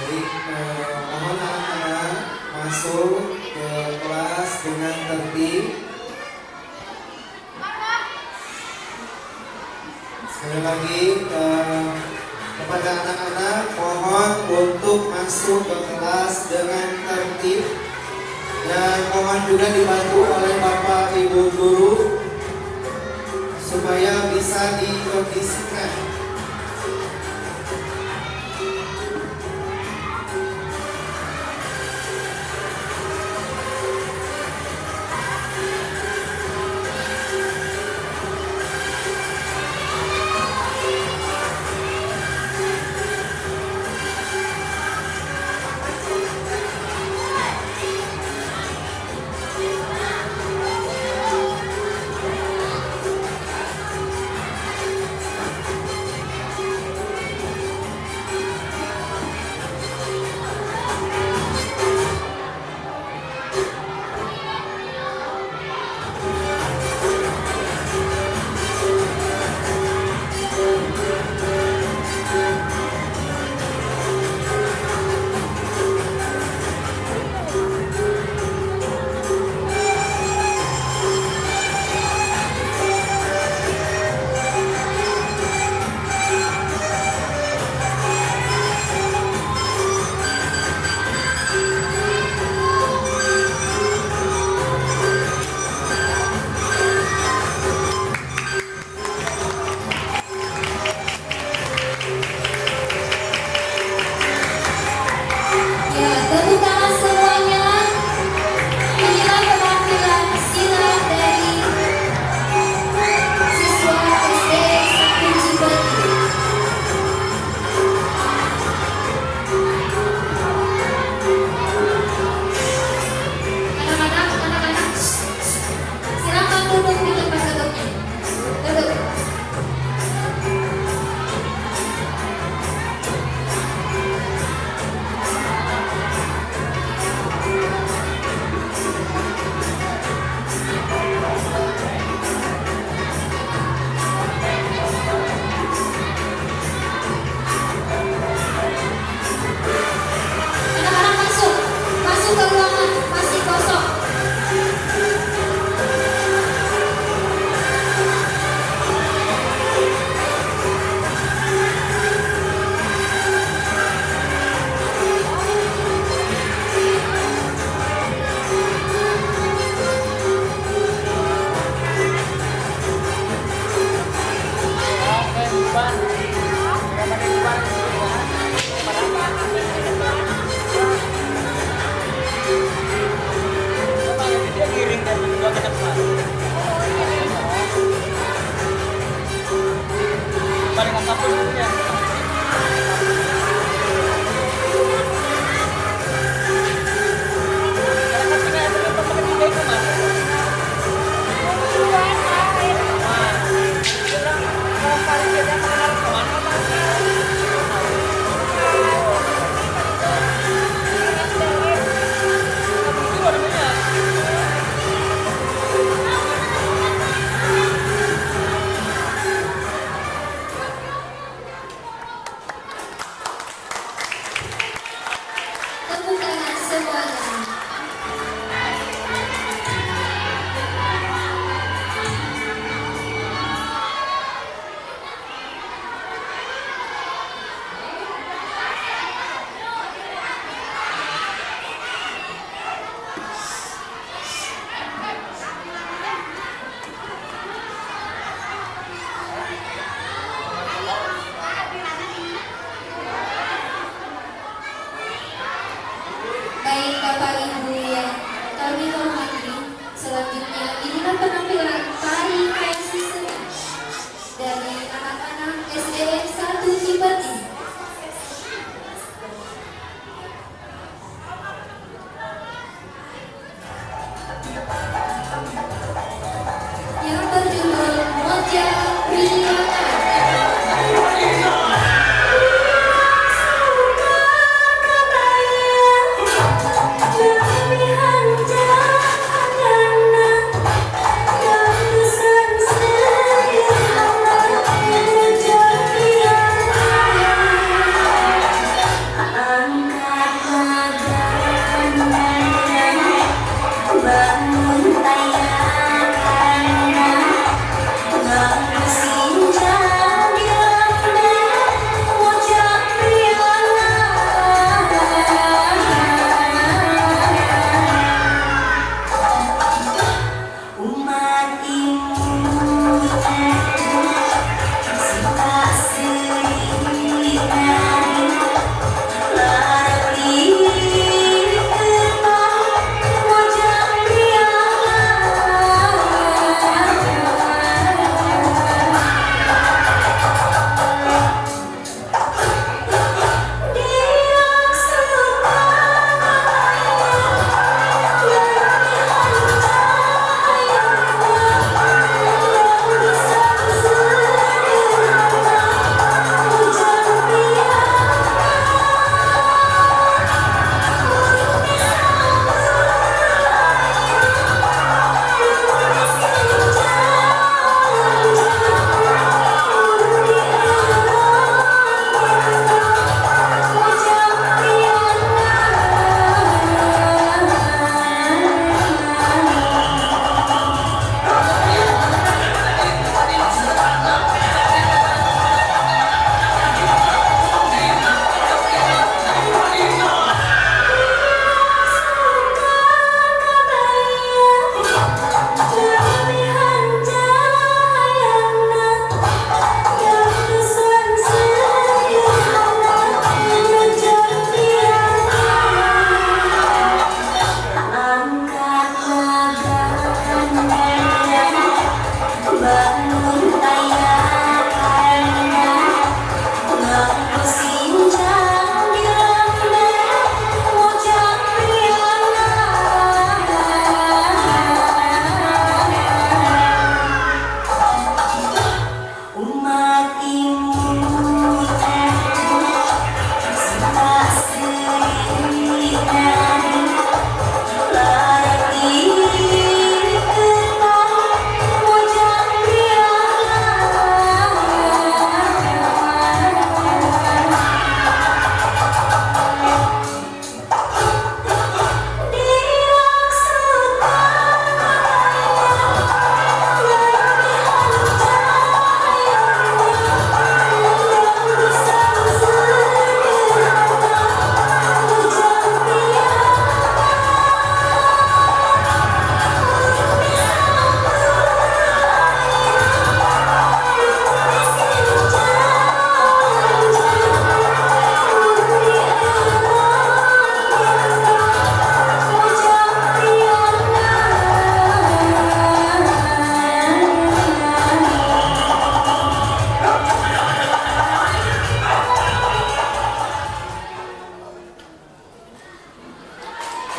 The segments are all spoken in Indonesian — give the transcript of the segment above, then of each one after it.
Mohon anak-anak masuk ke kelas dengan tertib. Sekali lagi kepada anak-anak mohon untuk masuk ke kelas dengan tertib dan mohon juga dibantu oleh Bapak Ibu guru supaya bisa dikondisikan.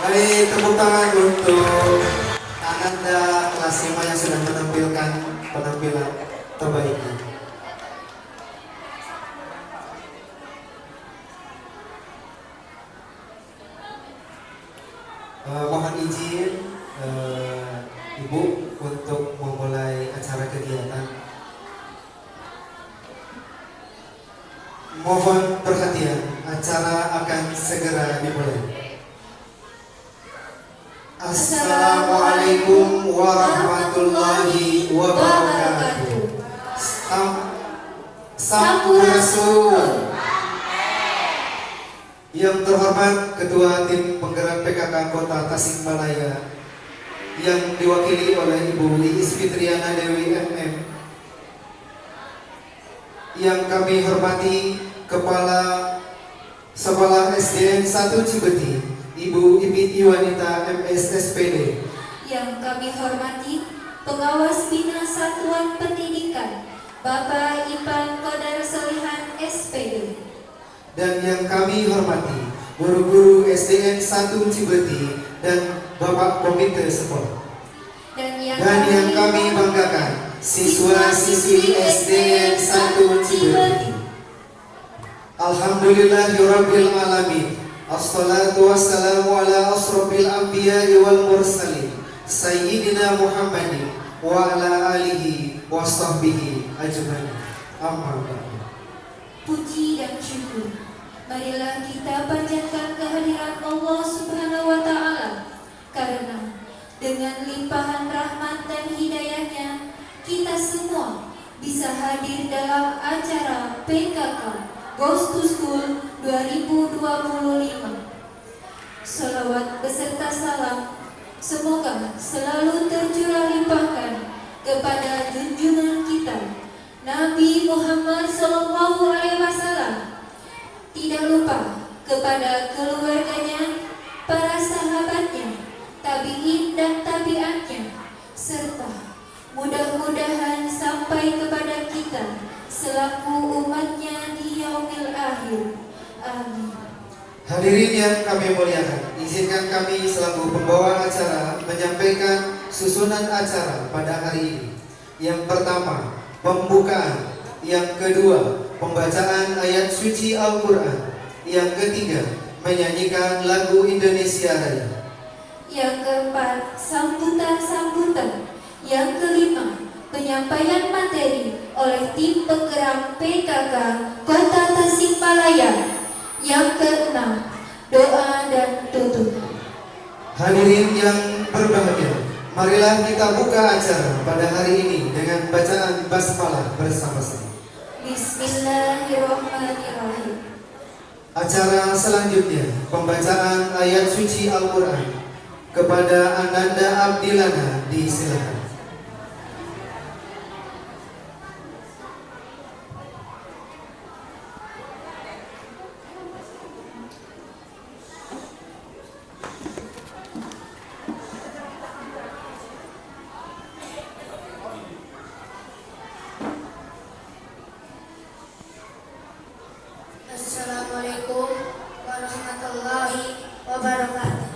Mari tepuk tangan untuk Ananda kelas 5 yang sudah menampilkan penampilan terbaiknya. Mohon izin Ibu untuk memulai acara kegiatan. Mohon perhatian, acara akan segera dimulai. Assalamualaikum warahmatullahi wabarakatuh. Sampurasun. Yang terhormat Ketua Tim Penggerak PKK Kota Tasikmalaya yang diwakili oleh Ibu Iis Fitriana Dewi MM. Yang kami hormati Kepala Sekolah SDN 1 Cibeti, Ibu Ipit Iwanita MSSPD. Yang kami hormati Pengawas Bina Satuan Pendidikan Bapak Ipan Kodar Solihan SPD. Dan yang kami hormati guru-guru SDN 1 Cibeti dan Bapak Komite Sekolah. Dan yang kami banggakan siswa-siswi SDN 1 Ciberti. Alhamdulillahirabbil alamin. Assalatu wassalamu ala asrofil anbiya'i wal mursalin Sayyidina Muhammadin wa ala alihi wa sahbihi ajmain. Amma ba'du. Puji dan syukur, marilah kita panjatkan kehadiran Allah Subhanahu wa Ta'ala, karena dengan limpahan rahmat dan hidayahnya kita semua bisa hadir dalam acara PKK Goes to School 2025. Salawat beserta salam semoga selalu tercurah limpahkan kepada junjungan kita Nabi Muhammad SAW. Tidak lupa kepada keluarganya, para sahabatnya, tabi'in dan tabi'atnya, serta mudah-mudahan sampai kepada kita selaku umatnya di yaumil akhir. Amin. Hadirin yang kami muliakan, izinkan kami selaku pembawa acara menyampaikan susunan acara pada hari ini. Yang pertama, pembukaan. Yang kedua, pembacaan ayat suci Al-Quran. Yang ketiga, menyanyikan lagu Indonesia Raya. Yang keempat, sambutan-sambutan. Yang kelima, penyampaian materi oleh tim penggerak PKK Kota Tasikmalaya. Yang keenam, doa dan tutup. Hadirin yang berbahagia, marilah kita buka acara pada hari ini dengan bacaan basmalah bersama-sama. Bismillahirrahmanirrahim. Acara selanjutnya, pembacaan ayat suci Al-Quran. Kepada Ananda Abdilana disilakan. Assalamualaikum warahmatullahi wabarakatuh.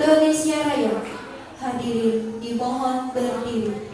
Indonesia Raya. Hadirin dimohon berdiri.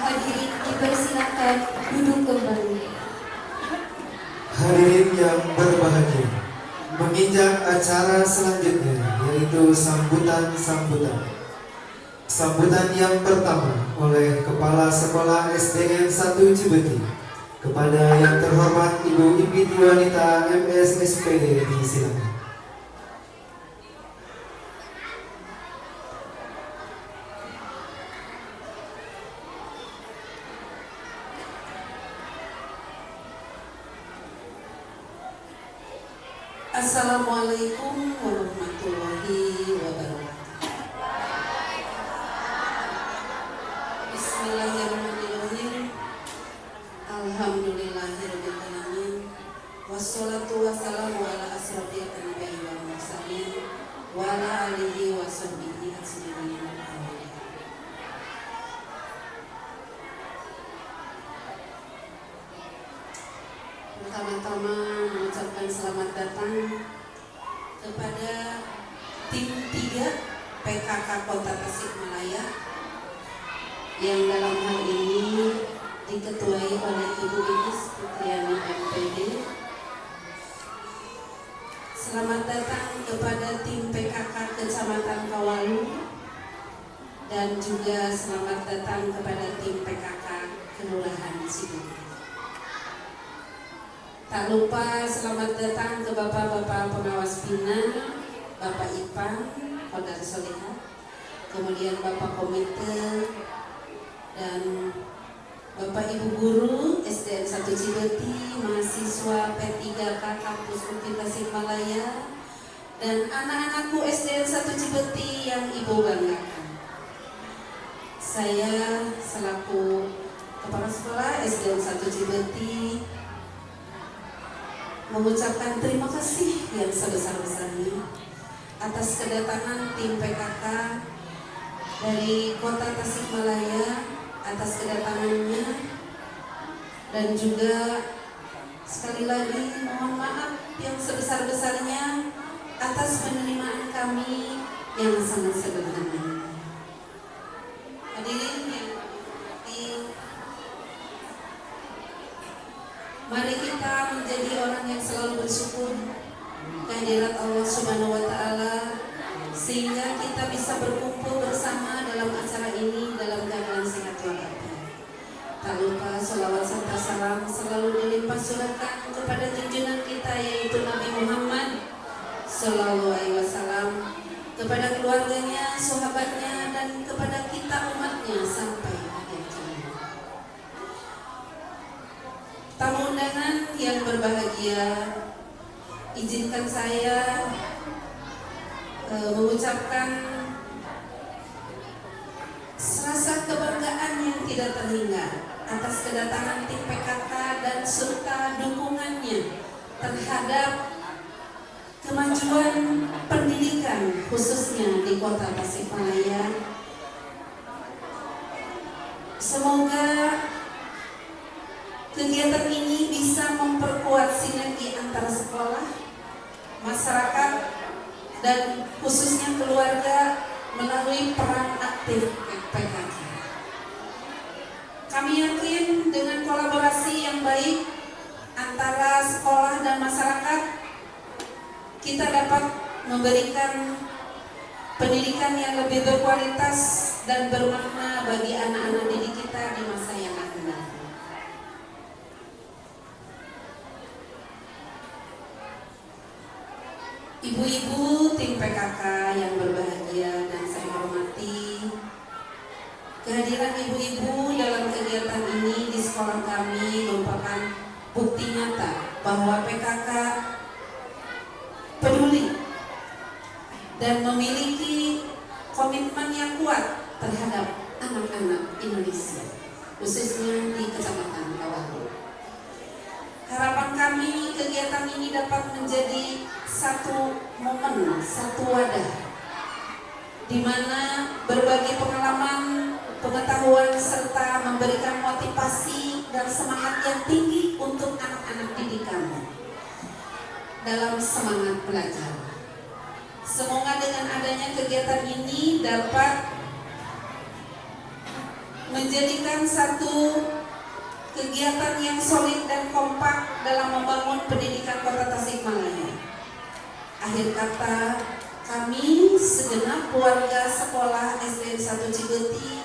Hadirin dipersilakan duduk kembali. Hadirin yang berbahagia, menginjak acara selanjutnya yaitu sambutan yang pertama oleh Kepala Sekolah SDN 1 Cibeti kepada yang terhormat Ibu Impiti Wanita MSSPD disilakan. Assalamualaikum warahmatullahi wabarakatuh. Bismillahirrahmanirrahim. Alhamdulillahirabbil alamin. Wassalatu wassalamu ala asrofil anbiya'i wal mursalin wa ala alihi wa sahbihi ajmain. Pertama-tama mengucapkan selamat datang kepada tim 3 PKK Kota Tasikmalaya yang dalam hal ini diketuai oleh Ibu Iis Putriani MPD. Selamat datang kepada tim PKK Kecamatan Kawalu dan juga selamat datang kepada tim PKK Kelurahan Cibeti. Tak lupa selamat datang ke Bapak-Bapak pengawas Bina, Bapak Ipang, Kodar Soleha, kemudian Bapak Komite, dan Bapak Ibu Guru SDN 1 Cibeti, mahasiswa P3K Kampus Unpad Tasikmalaya, dan anak-anakku SDN 1 Cibeti yang Ibu banggakan. Saya selaku Kepala Sekolah SDN 1 Cibeti mengucapkan terima kasih yang sebesar-besarnya atas kedatangan tim PKK dari Kota Tasikmalaya, atas kedatangannya, dan juga sekali lagi mohon maaf yang sebesar-besarnya atas penerimaan kami yang sangat sederhana. Hadirin yang di hadirat Allah Subhanahu wa taala sehingga kita bisa berkumpul bersama dalam acara ini dalam keadaan sehat walafiat. Tak lupa sholawat serta salam selalu dilimpah curahkan kepada junjungan kita yaitu Nabi Muhammad Sallallahu Alaihi Wasallam, kepada keluarganya, sahabatnya, dan kepada kita umatnya sampai akhir zaman. Tamu undangan yang berbahagia, izinkan saya mengucapkan serasa kebanggaan yang tidak terhingga atas kedatangan tim PKK dan serta dukungannya terhadap kemajuan pendidikan khususnya di Kota Tasikmalaya. Semoga kegiatan ini bisa memperkuat sinergi antara sekolah, masyarakat, dan khususnya keluarga melalui peran aktif PKK. Kami yakin dengan kolaborasi yang baik antara sekolah dan masyarakat, kita dapat memberikan pendidikan yang lebih berkualitas dan bermakna bagi anak-anak didik kita di masa yang akan datang. Ibu-ibu tim PKK yang berbahagia dan saya hormati, kehadiran ibu-ibu dalam kegiatan ini di sekolah kami merupakan bukti nyata bahwa PKK peduli dan memiliki komitmen yang kuat terhadap anak-anak Indonesia, khususnya di Kecamatan Kawalu. Harapan kami kegiatan ini dapat menjadi satu momen, satu wadah di mana berbagi pengalaman, pengetahuan serta memberikan motivasi dan semangat yang tinggi untuk anak-anak didik kami dalam semangat belajar. Semoga dengan adanya kegiatan ini dapat menjadikan satu kegiatan yang solid dan kompak dalam membangun pendidikan Kota Tasikmalaya. Akhir kata, kami segenap keluarga sekolah SDN 1 Cibeti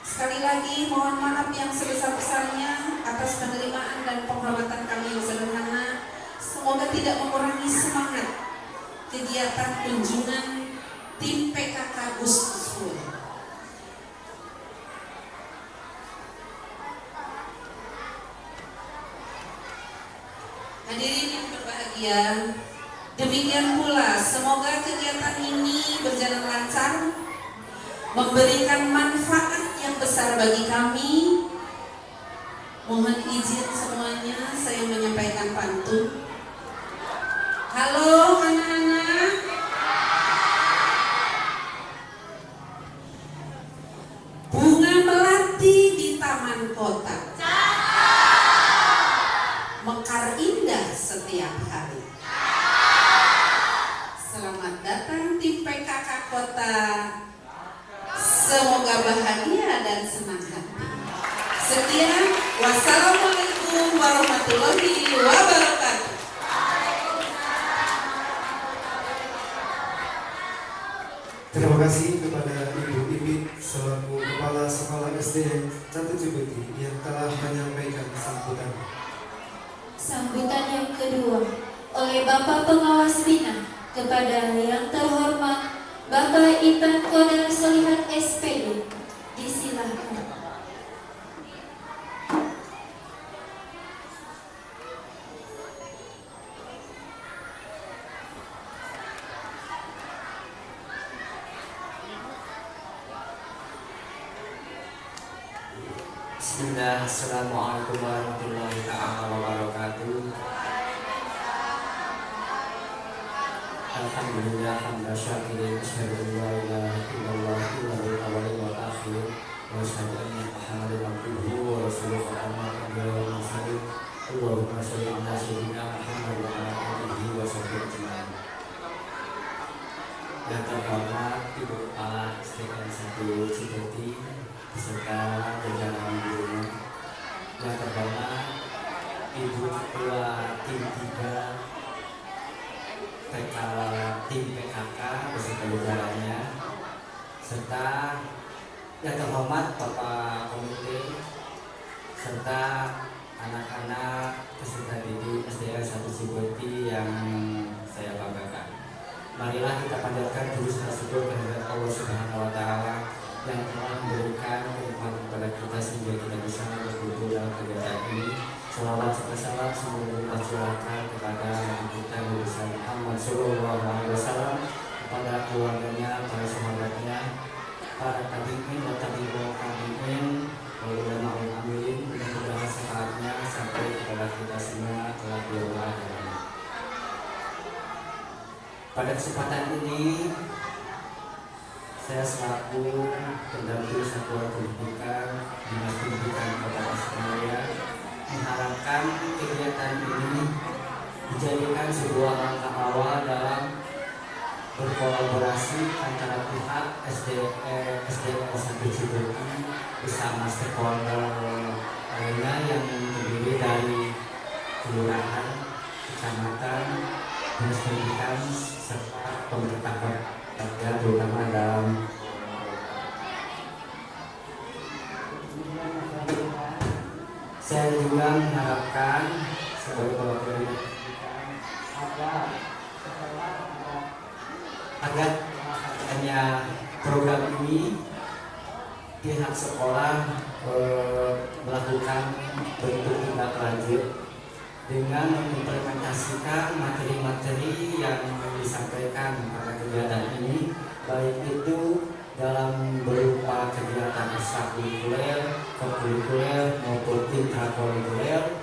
sekali lagi mohon maaf yang sebesar-besarnya atas penerimaan dan penghormatan kami yang sederhana. Semoga tidak mengurangi semangat kegiatan kunjungan tim PKK Gus Dur. Hadirin yang berbahagia, demikian pula semoga kegiatan ini berjalan lancar, memberikan manfaat yang besar bagi kami. Mohon izin semuanya saya menyampaikan pantun. Halo anak-anak, bunga melati di taman kota mekar indah setiap hari. Selamat datang tim PKK Kota. Semoga bahagia dan senang hati. Sekian, wassalamualaikum warahmatullahi wabarakatuh. Terima kasih kepada Ibu Ipit selaku Kepala Sekolah SDN 1 Cibeti yang telah menyampaikan sambutan. Sambutan yang kedua oleh Bapak Pengawas Bina kepada yang terhormat Bapak Ipan Kodar Solihat SPD. Disilahkan. Bismillah, assalamualaikum warahmatullahi ta'ala wabarakatuh. Alhamdulillah, hamda syakirin, asyhadu an la ilaha illallah wahdahu la syarika lahu wa asyhadu anna Muhammadan abduhu wa rasuluhu amma ba'du. Allahumma shalli ala sayyidina Muhammad wa ala alihi wa sahbihi ajma'in. Yang terhormat Ibu Kepala SDN 1 Cibeti beserta jajaran gurunya, yang terhormat Ibu Ketua Tim 3 tim PKK beserta jajarannya, serta yang terhormat Bapak Komite serta anak-anak peserta didik SDN 1 Cibeti yang saya banggakan. Marilah kita panjatkan puji syukur kehadirat Allah Subhanahu wa taala yang telah memberikan kenikmatan kepada kita sehingga kita bisa berkumpul dalam kegiatan ini. Salawat serta salam semoga tercurahkan kepada Nabi kita Nabi Muhammad sallallahu alaihi wasallam, kepada keluarganya, para sahabatnya, para tabi'in dan tabi'in, ulama amilin, mudah-mudahan syafaatnya sampai kepada kita semua telah berubah. Pada kesempatan ini saya selaku pendamping Satuan Pendidikan Dinas Pendidikan Kota Tasikmalaya mengharapkan kegiatan ini dijadikan sebuah langkah awal dalam berkolaborasi antara pihak SDN 1 Cibeti bersama stakeholder lainnya yang terdiri dari kelurahan, kecamatan, dinas pendidikan serta pemerintah kota, terutama dalam saya juga mengharapkan sebagai perwakilan agar hanya program ini pihak sekolah melakukan bentuk tindak lanjut dengan mengimplementasikan materi-materi yang disampaikan pada kegiatan ini, baik itu dalam berupa kegiatan ekstrakurikuler, kokurikuler maupun intrakurikuler,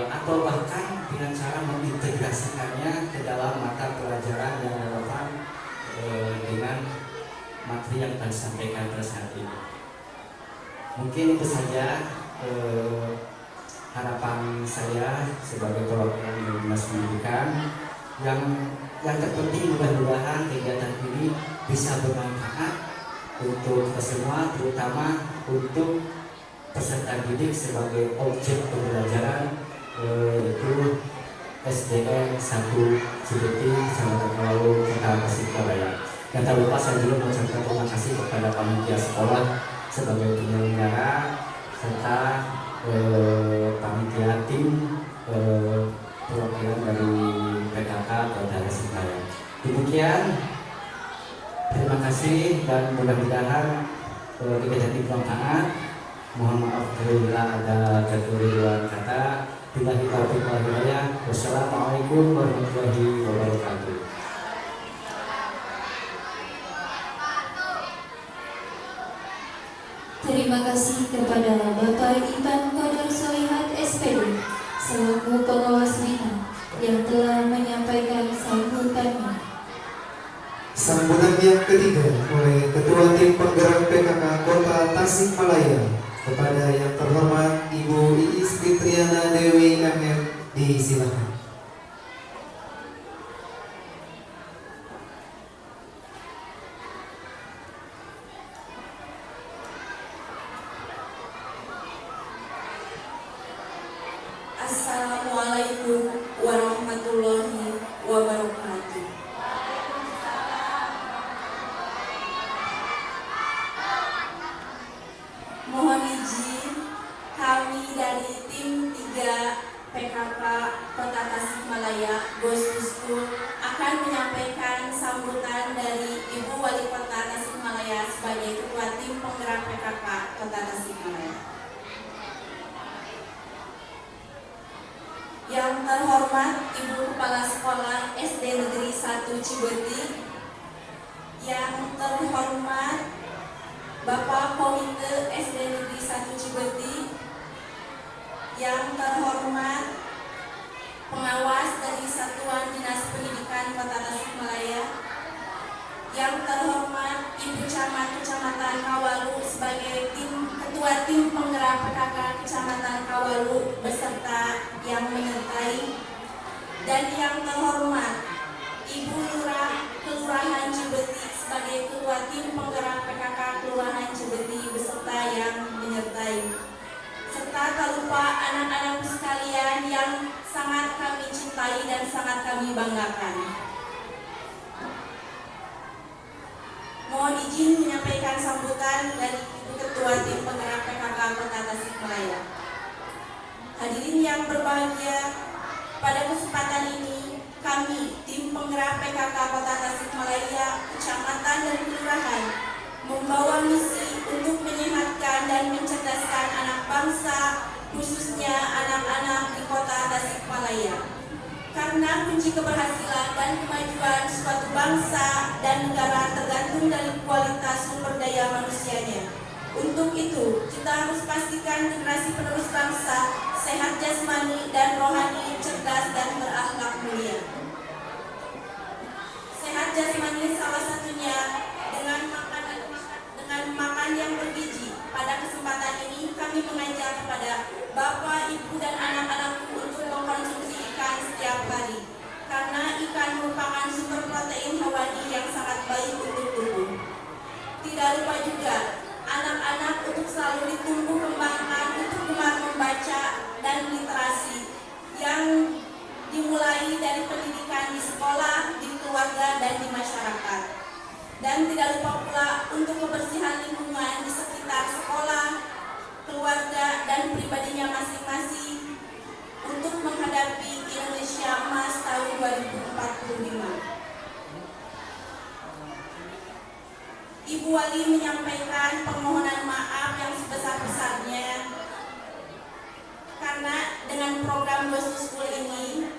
atau bahkan dengan cara mengintegrasikannya ke dalam mata pelajaran yang relevan dengan materi yang telah disampaikan pada saat ini. Mungkin itu saja harapan saya sebagai perwakilan dari Dinas Pendidikan. Yang terpenting mudah-mudahan kegiatan ini bisa bermanfaat untuk kita semua, terutama untuk peserta didik sebagai objek pembelajaran, yaitu SDN 1 Cibeti, Kecamatan Kawalu, Kota Tasikmalaya. Dan tak lupa saya juga mengucapkan terima kasih kepada panitia sekolah sebagai penyelenggara serta panitia tim perwakilan dari PKK Kota Tasikmalaya. Demikian, terima kasih dan mudah-mudahan kegiatan ini bermanfaat. Mohon maaf bila ada kekeliruan kata. Billahi taufiq wal hidayah. Wassalamualaikum warahmatullahi wabarakatuh. Terima kasih kepada Bapak Ipan Qadar Solihat SPD selaku pengawas bina yang telah menyampaikan sambutannya. Sambutan yang ketiga oleh Ketua Tim Penggerak PKK Kota Tasikmalaya kepada yang terhormat Ibu Iis Fitriana Dewi MM, disilakan. Assalamualaikum warahmatullahi wabarakatuh. Mohon izin, kami dari tim 3 PKK Kota Tasikmalaya Gostusku akan menyampaikan sambutan dari Ibu Wali Kota Tasikmalaya sebagai Ketua Tim Penggerak PKK Kota Tasikmalaya. Yang terhormat Ibu Kepala Sekolah SD Negeri 1 Cibeti, yang terhormat Bapak Komite SD Negeri 1 Cibeti, yang terhormat pengawas dari Satuan Dinas Pendidikan Kota Tasikmalaya, yang terhormat Ibu Camat Kecamatan Kawalu sebagai Ketua Tim Penggerak PKK Kecamatan Kawalu beserta yang menyertai, dan yang terhormat Ibu Lurah Kelurahan Cibeti sebagai Ketua Tim Penggerak PKK Kelurahan Cibeti beserta yang menyertai, serta tak lupa anak-anak sekalian yang sangat kami cintai dan sangat kami banggakan. izin menyampaikan sambutan dari Ibu Ketua Tim Penggerak PKK Kota Tasikmalaya. Hadirin yang berbahagia, pada kesempatan ini kami Tim Penggerak PKK Kota Tasikmalaya, Kecamatan dan Kelurahan membawa misi untuk menyehatkan dan mencerdaskan anak bangsa, khususnya anak-anak di Kota Tasikmalaya. Karena kunci keberhasilan dan kemajuan suatu bangsa dan negara tergantung dari kualitas sumber daya manusianya. Untuk itu, kita harus pastikan generasi penerus bangsa sehat jasmani dan rohani, cerdas dan berakhlak mulia. Sehat jasmani salah satunya dengan makan yang bergizi. Pada kesempatan ini kami mengajak kepada Bapak, Ibu dan anak-anakku untuk mengkonsumsi ikan setiap hari, karena ikan merupakan sumber protein hewani yang sangat baik untuk tubuh. Tidak lupa juga anak-anak untuk selalu ditumbuh kembangkan untuk gemar membaca dan literasi yang dimulai dari pendidikan di sekolah, di keluarga dan di masyarakat. Dan tidak lupa pula untuk kebersihan lingkungan di sekitar sekolah, keluarga dan pribadinya masing-masing untuk menghadapi Indonesia Emas tahun 2045. Ibu Wali menyampaikan permohonan maaf yang sebesar-besarnya karena dengan program Go School ini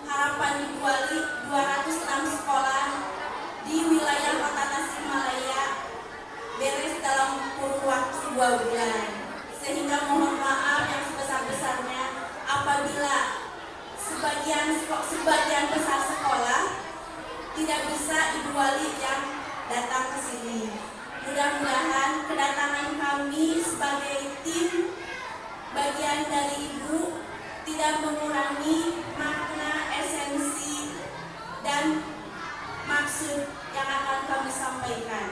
harapan Ibu Wali 206 sekolah di wilayah Kota Tasikmalaya beres dalam kurun waktu 2 bulan. Sehingga mohon maaf yang sebesar-besarnya apabila sebagian besar sekolah tidak bisa Ibu Wali yang datang ke sini. Mudah-mudahan kedatangan kami sebagai tim bagian dari Ibu tidak mengurangi makna, esensi dan maksud yang akan kami sampaikan.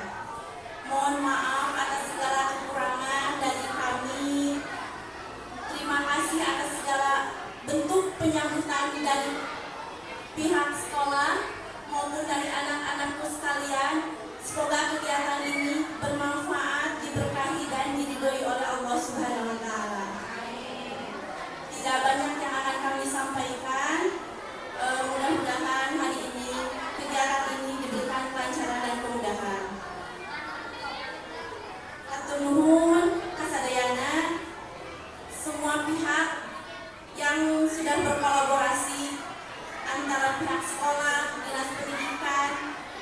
Mohon maaf atas segala kekurangan dari kami. Terima kasih atas segala bentuk penyambutan dari pihak sekolah maupun dari anak-anakku sekalian. Semoga kegiatan ini bermanfaat, diberkahi dan diridhoi oleh Allah Subhanahu wa taala. Tidak banyak yang akan kami sampaikan. Mudah-mudahan hari ini kegiatan ini diberikan kelancaran dan kemudahan. Hatur nuhun kasadayana semua pihak yang sudah berkolaborasi antara pihak sekolah, dinas pendidikan,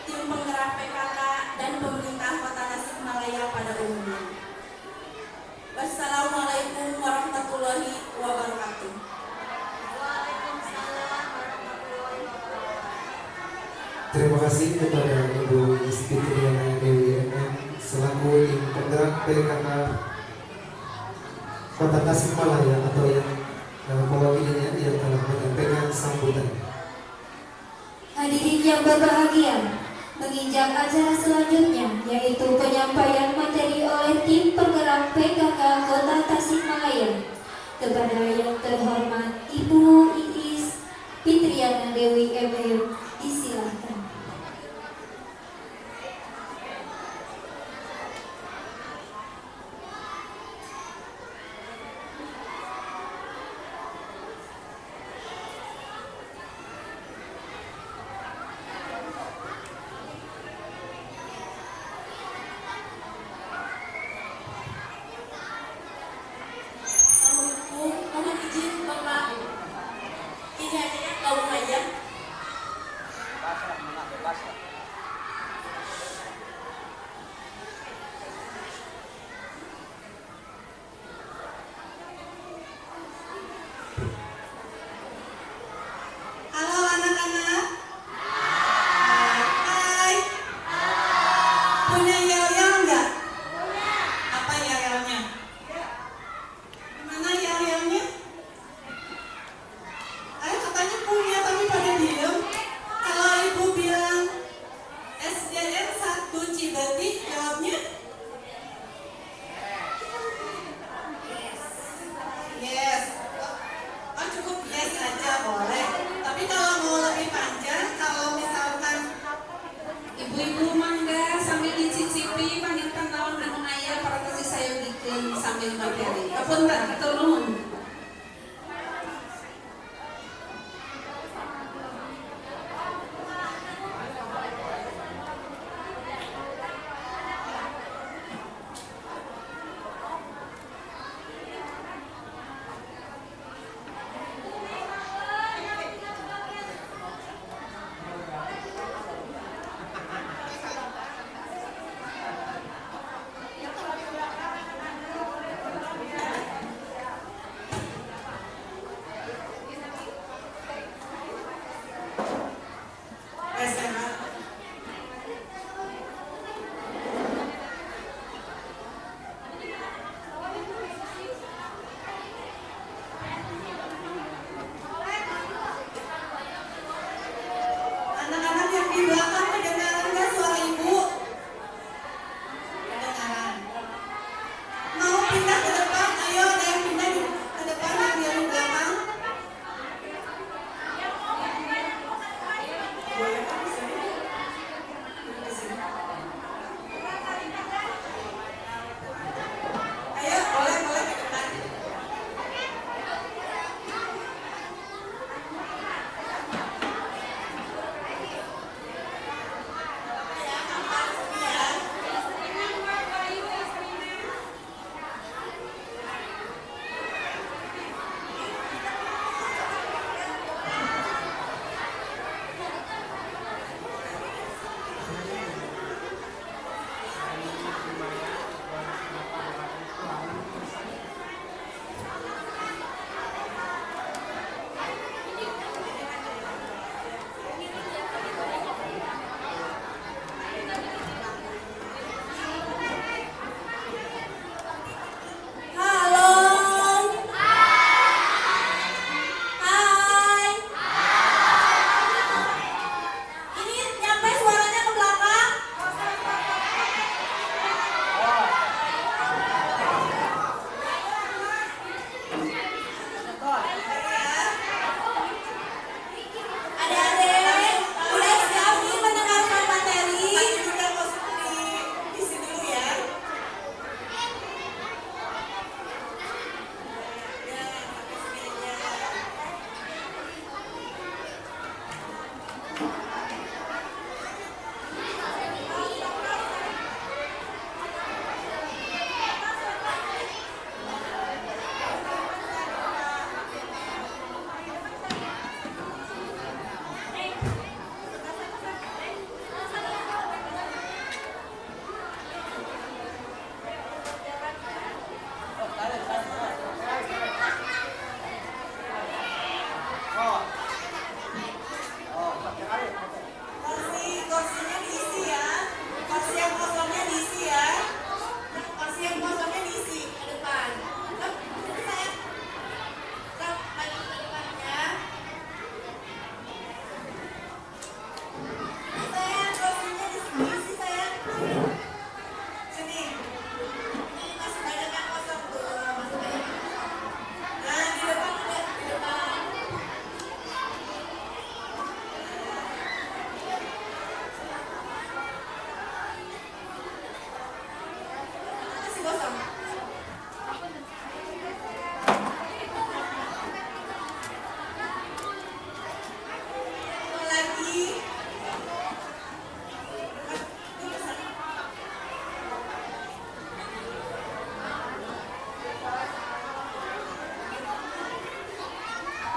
tim penggerak PKK dan pemerintah Kota Tasikmalaya pada umumnya. Wassalamualaikum warahmatullahi wabarakatuh. Terima kasih kepada Ibu Fitriana Dewi MM selaku tim penggerak PKK Kota Tasikmalaya atau yang mewakilinya yang telah menyampaikan sambutan. Hadirin yang berbahagia, menginjak acara selanjutnya yaitu penyampaian materi oleh tim penggerak PKK Kota Tasikmalaya. Kepada yang terhormat Ibu Iis Fitriana Dewi MM, disilahkan. Mohon izin Bapak, ini hanya gaung aja. melalui materi. Kapunten hatur nuhun. Anak-anak yang di belakang kedengaran nggak suara ibu? Kedengaran. Mau pindah ke depan? Ayo, ada yang pindah ke depan yang di belakang. Boleh kan di sini? Di sini. Ayo, boleh ke depan. Halo. Hai. Ini nyampe suaranya ke belakang? Adik-adik, udah siap nih mendengarkan materi? Juga kostum di sini dulu ya. Kursinya diisi ya. Kursi yang kosongnya diisi ya. Kursi yang kosongnya diisi ke depan. Jadi saya maju ke depan ya. Sayang, kursinya diisi sayang. Sini. Ini masih banyak yang kosong tuh. Masih banyak yang kosong. Nah, di depan udah di depan. Masih kosong. Mau lagi.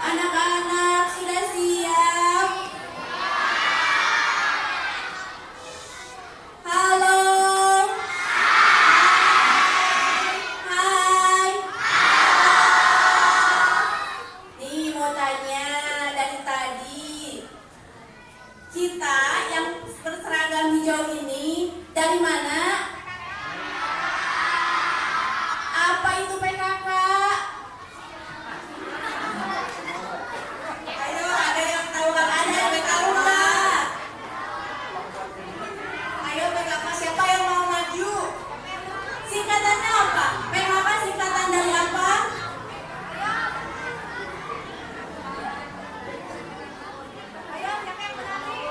Anak-anak sudah siap? Halo. Hai. Nih mau tanya dari tadi. Kita yang berseragam hijau ini dari mana? Apa itu PKK? Ayo, ada yang tahu nggak? Ada yang tahu nggak? Ayo PKK, siapa yang mau maju? Singkatannya apa? PKK singkatan dari apa? Ayo, siapa yang berani?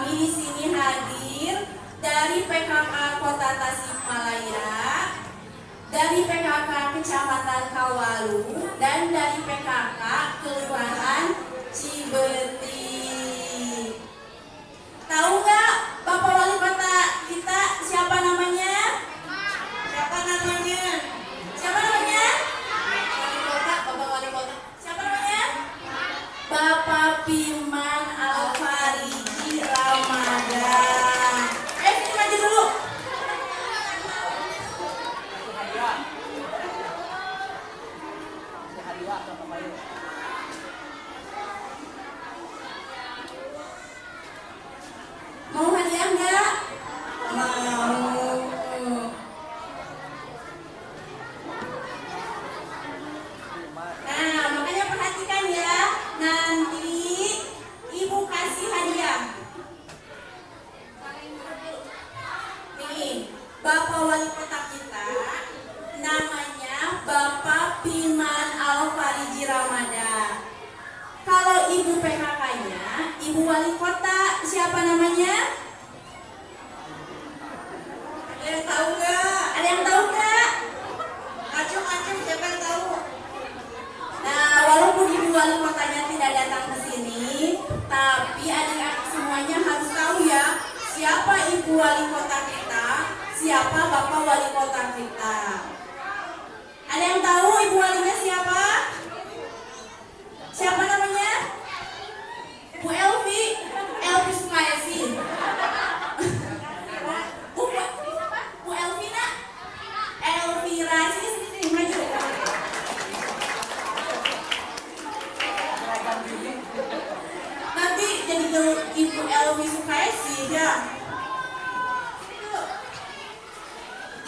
kami di sini hadir dari PKK Kota Tasikmalaya, dari PKK Kecamatan Kawalu, dan dari PKK Kelurahan Cibeti. Tahu nggak Bapak Wali Kota kita siapa namanya? Siapa namanya? Siapa namanya? Wali Kota, Bapak Wali Kota. Siapa namanya? Bapak Firman Alfariji Ramadan. Sini maju dulu. Mau hadiah nggak? Mau. Nah, makanya perhatikan ya. Nanti Ibu kasih hadiah. Nih, Bapak Wali Kota kita namanya Bapak Firman Alfariji Ramadan. Kalau Ibu PKK-nya, Ibu Wali Kota siapa namanya? Ada yang tahu nggak? Ada yang tahu nggak? Acung, siapa yang tahu? Nah, walaupun Ibu Wali Kotanya tidak datang ke sini, tapi adik-adik semuanya harus tahu ya, siapa Ibu Wali Kota kita, siapa Bapak Wali Kota kita. Ada yang tahu Ibu Walinya siapa? Siapa namanya? Bu Elvi Sukaisi. Bu Elvina? Elvira, sini maju. Nanti jadi Ibu Elvi Sukaisi ya.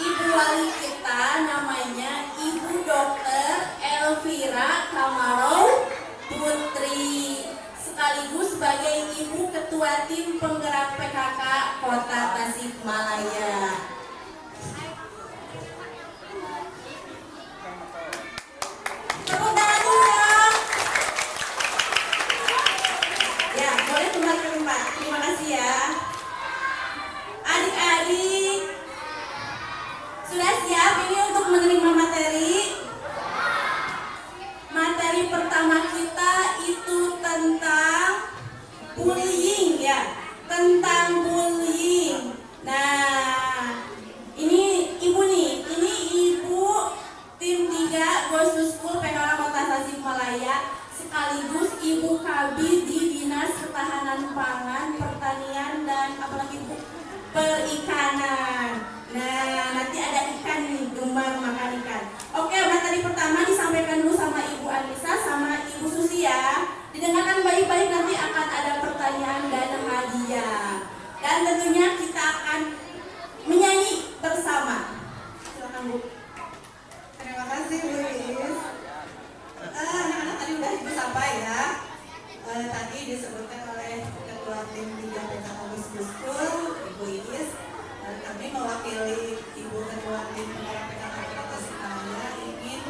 Ibu wali kita namanya Ibu Dr. Elvira Kamarau Putri, sekaligus sebagai Ibu Ketua Tim Penggerak PKK Kota Tasikmalaya. Tepuk tangan dulu dong. Ya, boleh kembali ke tempat. Terima kasih ya. Adik-adik, sudah siap ini untuk menerima materi? Materi pertama kita itu tentang bullying ya, tentang bullying. Nah, ini Ibu nih, ini Ibu tim 3 Goes to School PKK Kota Tasikmalaya, sekaligus Ibu Kabid di Dinas Ketahanan Pangan, Pertanian dan apalagi Bu, Perikanan. Nah, nanti ada ikan nih, gemar makan ikan. Oke, materi pertama disampaikan dulu sama Ibu Anissa sama Ibu Susi ya. Didengarkan baik-baik, nanti akan ada pertanyaan dan hadiah. Dan tentunya kita akan menyanyi bersama. Silakan Bu. Terima kasih Bu Iis. Anak-anak tadi udah Ibu sampai ya. Tadi disebutkan oleh Ketua Tim 3 PKK Goes to School, Ibu Iis. Kami mewakili Ibu Ketua Tim Penggerak PKK Kota Tasikmalaya ingin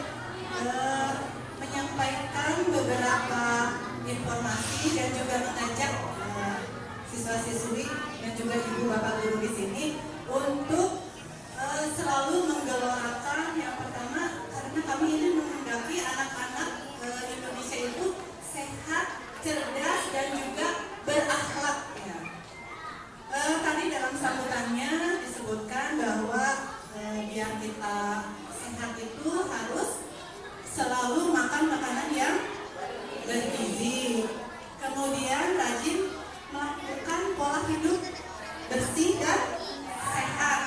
menyampaikan beberapa informasi dan juga mengajak siswa-siswi dan juga ibu bapak guru di sini untuk selalu menggelorakan yang pertama, karena kami ini menghendaki anak-anak Indonesia itu sehat, cerdas dan juga berakhlak ya. Tadi dalam sambutannya disebutkan bahwa biar kita sehat itu harus selalu makan makanan yang bergizi, kemudian rajin melakukan pola hidup bersih dan sehat.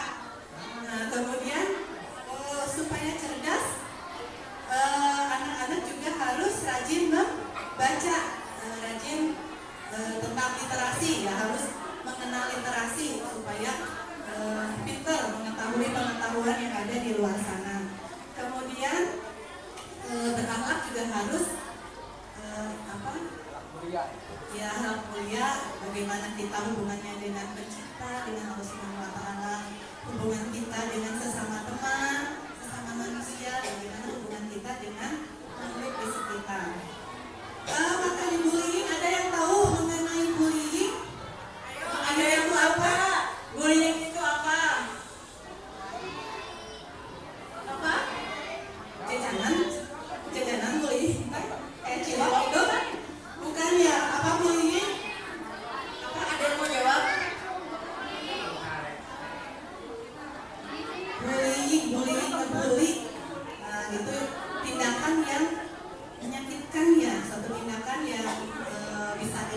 Nah, kemudian supaya cerdas, anak-anak juga harus rajin membaca, rajin tentang literasi ya, harus mengenal literasi supaya pintar mengetahui pengetahuan yang ada di luar sana. Kemudian berakhlak juga harus ya, hal mulia, bagaimana kita hubungannya dengan pencipta, dengan Allah Subhanahu wa Ta'ala, hubungan kita dengan sesama teman, sesama manusia, bagaimana hubungan kita dengan makhluk di sekitar. Materi bullying, ada yang tahu mengenai bullying? Ada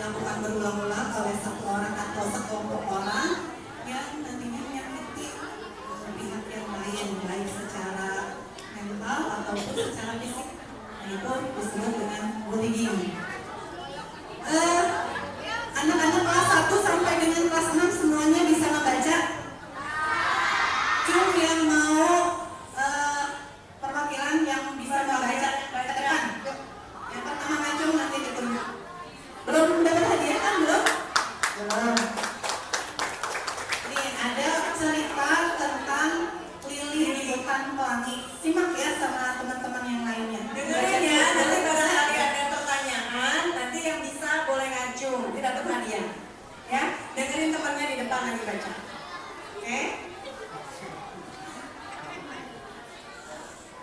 dilakukan berulang-ulang oleh satu orang atau sekelompok orang yang nantinya menyakiti pihak yang lain, baik secara mental ataupun secara fisik. Nah, itu disebut dengan bullying. Anak-anak kelas 1 sampai dengan kelas 6 semuanya bisa membaca? Cung yang mau perwakilan yang bisa membaca ke depan. Yang pertama ngacung nanti ditunjuk. Belum dapat hadiah kan belum? Belum. Nih ada cerita tentang lili di hutan pelangi. Simak ya sama teman-teman yang lainnya. Dengerin ya, nanti barangkali ada pertanyaan, nanti yang bisa boleh ngacung, nanti dapat hadiah. Ya, dengerin temannya di depan lagi baca. Oke?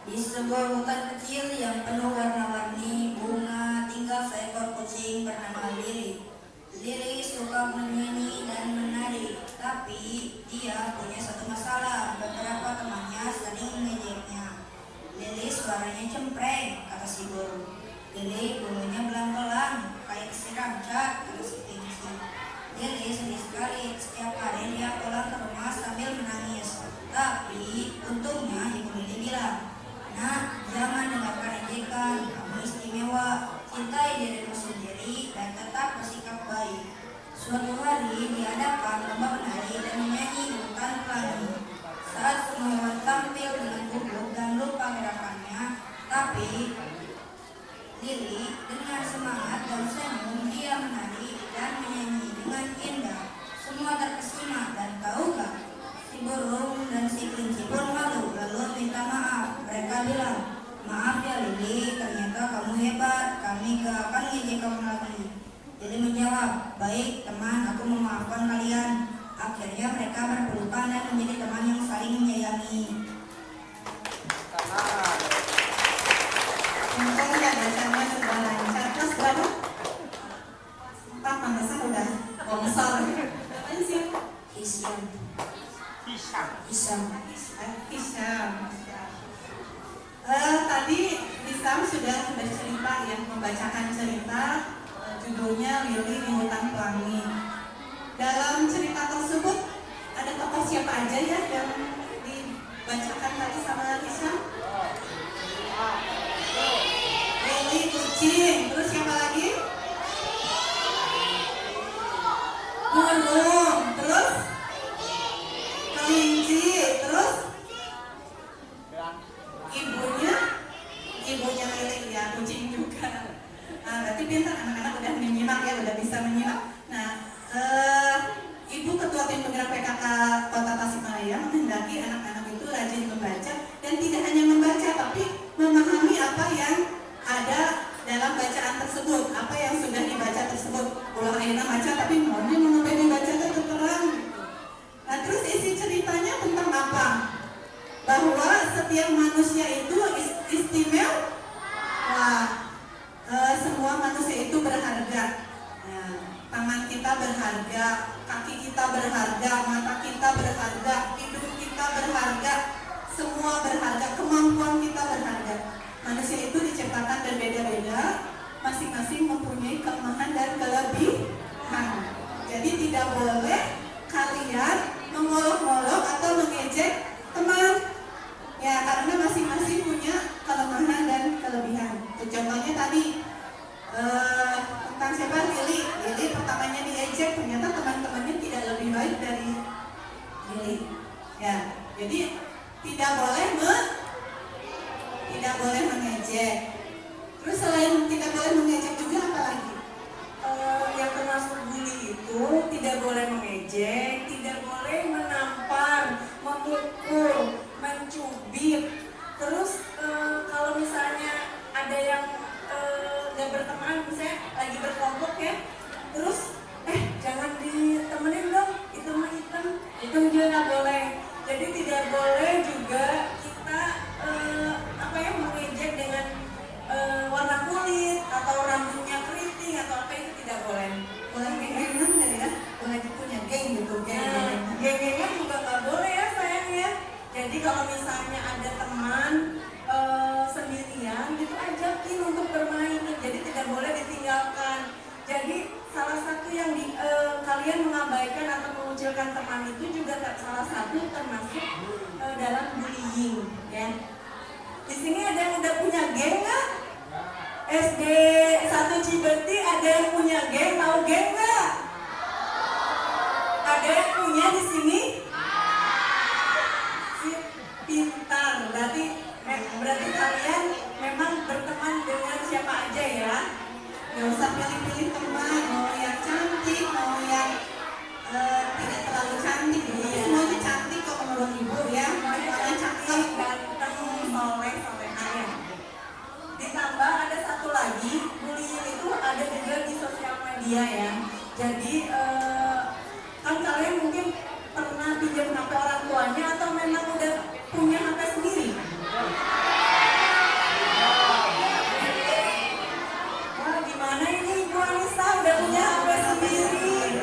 Di sebuah hutan kecil yang penuh warna-warni bunga tinggal seekor kucing bernama Lili. Lili suka menyanyi dan menari, tapi dia punya satu masalah. Beberapa temannya sering mengejeknya. Lili suaranya cempreng, kata si burung. Lili bulunya belang-belang, kayak siram cat, kata si kelinci. Lili sedih sekali, setiap hari dia pulang ke rumah sambil menangis. Tapi untungnya ibu Lili bilang, "Nak, jangan dengarkan ejekan, kamu istimewa, cintai dirimu sendiri dan tetap bersikap baik." Suatu hari diadakan lomba menari dan menyanyi di hutan pelangi. Saat semua hewan tampil dengan gugup dan lupa gerakannya, tapi Lili dengan semangat dan senyum dia menari dan menyanyi dengan indah. Semua terkesima dan tahu gak? Si burung dan si kelinci pun malu lalu minta maaf. Mereka bilang, "Maaf ya Lili, ternyata kamu hebat, kami gak akan ngejek kamu lagi." Lili menjawab, "Baik teman, aku memaafkan kalian." Akhirnya mereka berpelukan dan menjadi teman yang saling menyayangi. Untung ya bacanya sudah lancar. Kelas berapa? 4, pantesan udah bongsor. Apaan sih? Hisyam. Hisam. Tadi Hisam sudah bercerita ya, membacakan cerita judulnya Lili di Hutan Pelangi. Dalam cerita tersebut ada tokoh siapa aja ya yang dibacakan tadi sama Hisam? Lili, kucing, terus siapa lagi? Burung, terus kelinci, terus ibunya Lili ya, kucing juga. Nah, berarti pintar anak-anak udah menyimak ya, udah bisa menyimak. Nah, Ibu Ketua Tim Penggerak PKK Kota Tasikmalaya menghendaki anak-anak itu rajin membaca dan tidak hanya membaca tapi memahami apa yang ada dalam bacaan tersebut, apa yang sudah dibaca tersebut. Ulang ayeuna baca tapi maunya mengenai dibaca terang. Nah, terus isi ceritanya tentang apa? Bahwa setiap manusia itu istimewa. Semua manusia itu berharga. Nah, tangan kita berharga, kaki kita berharga, mata kita berharga, hidung kita berharga, semua berharga, kemampuan kita berharga. Manusia itu diciptakan berbeda-beda, masing-masing mempunyai kelemahan dan kelebihan. Jadi tidak boleh kalian mengolok-olok atau mengejek teman. Ya, karena masing-masing punya kelemahan dan kelebihan. Contohnya tadi tentang siapa? Lili pertamanya diejek, ternyata teman-temannya tidak lebih baik dari Lili. Ya, jadi tidak boleh mengejek. Terus selain tidak boleh mengejek juga apa lagi? Yang termasuk bully itu tidak boleh mengejek, tidak boleh menampar, memukul, mencubit. Terus kalau misalnya ada yang gak berteman, misalnya lagi berkelompok ya, terus jangan ditemenin dong, itu mah hitam, itu juga gak boleh. Jadi tidak boleh juga kita mengejek dengan warna kulit atau rambutnya keriting atau apa, itu tidak boleh. Boleh geng-gengan nggak ya? Boleh punya geng gitu, geng. Geng-gengan juga nggak boleh ya sayang ya. Jadi kalau misalnya ada teman mengucilkan teman itu juga salah satu termasuk dalam bullying ya. Di sini ada yang udah punya geng nggak? SD 1 Cibeti ada yang punya geng, tahu geng nggak? Ada yang punya di sini? Pintar, berarti kalian memang berteman dengan siapa aja ya. Gak usah pilih-pilih teman, mau yang cantik, mau yang tidak terlalu cantik. Semuanya cantik kok menurut ibu ya. Semuanya cantik, ganteng, soleh ya. Ditambah ada satu lagi, bullying itu ada juga di sosial media ya. Jadi kan kalian mungkin pernah pinjam HP orang tuanya atau memang udah punya HP sendiri? Wah, gimana ini Ibu Anissa udah punya HP sendiri?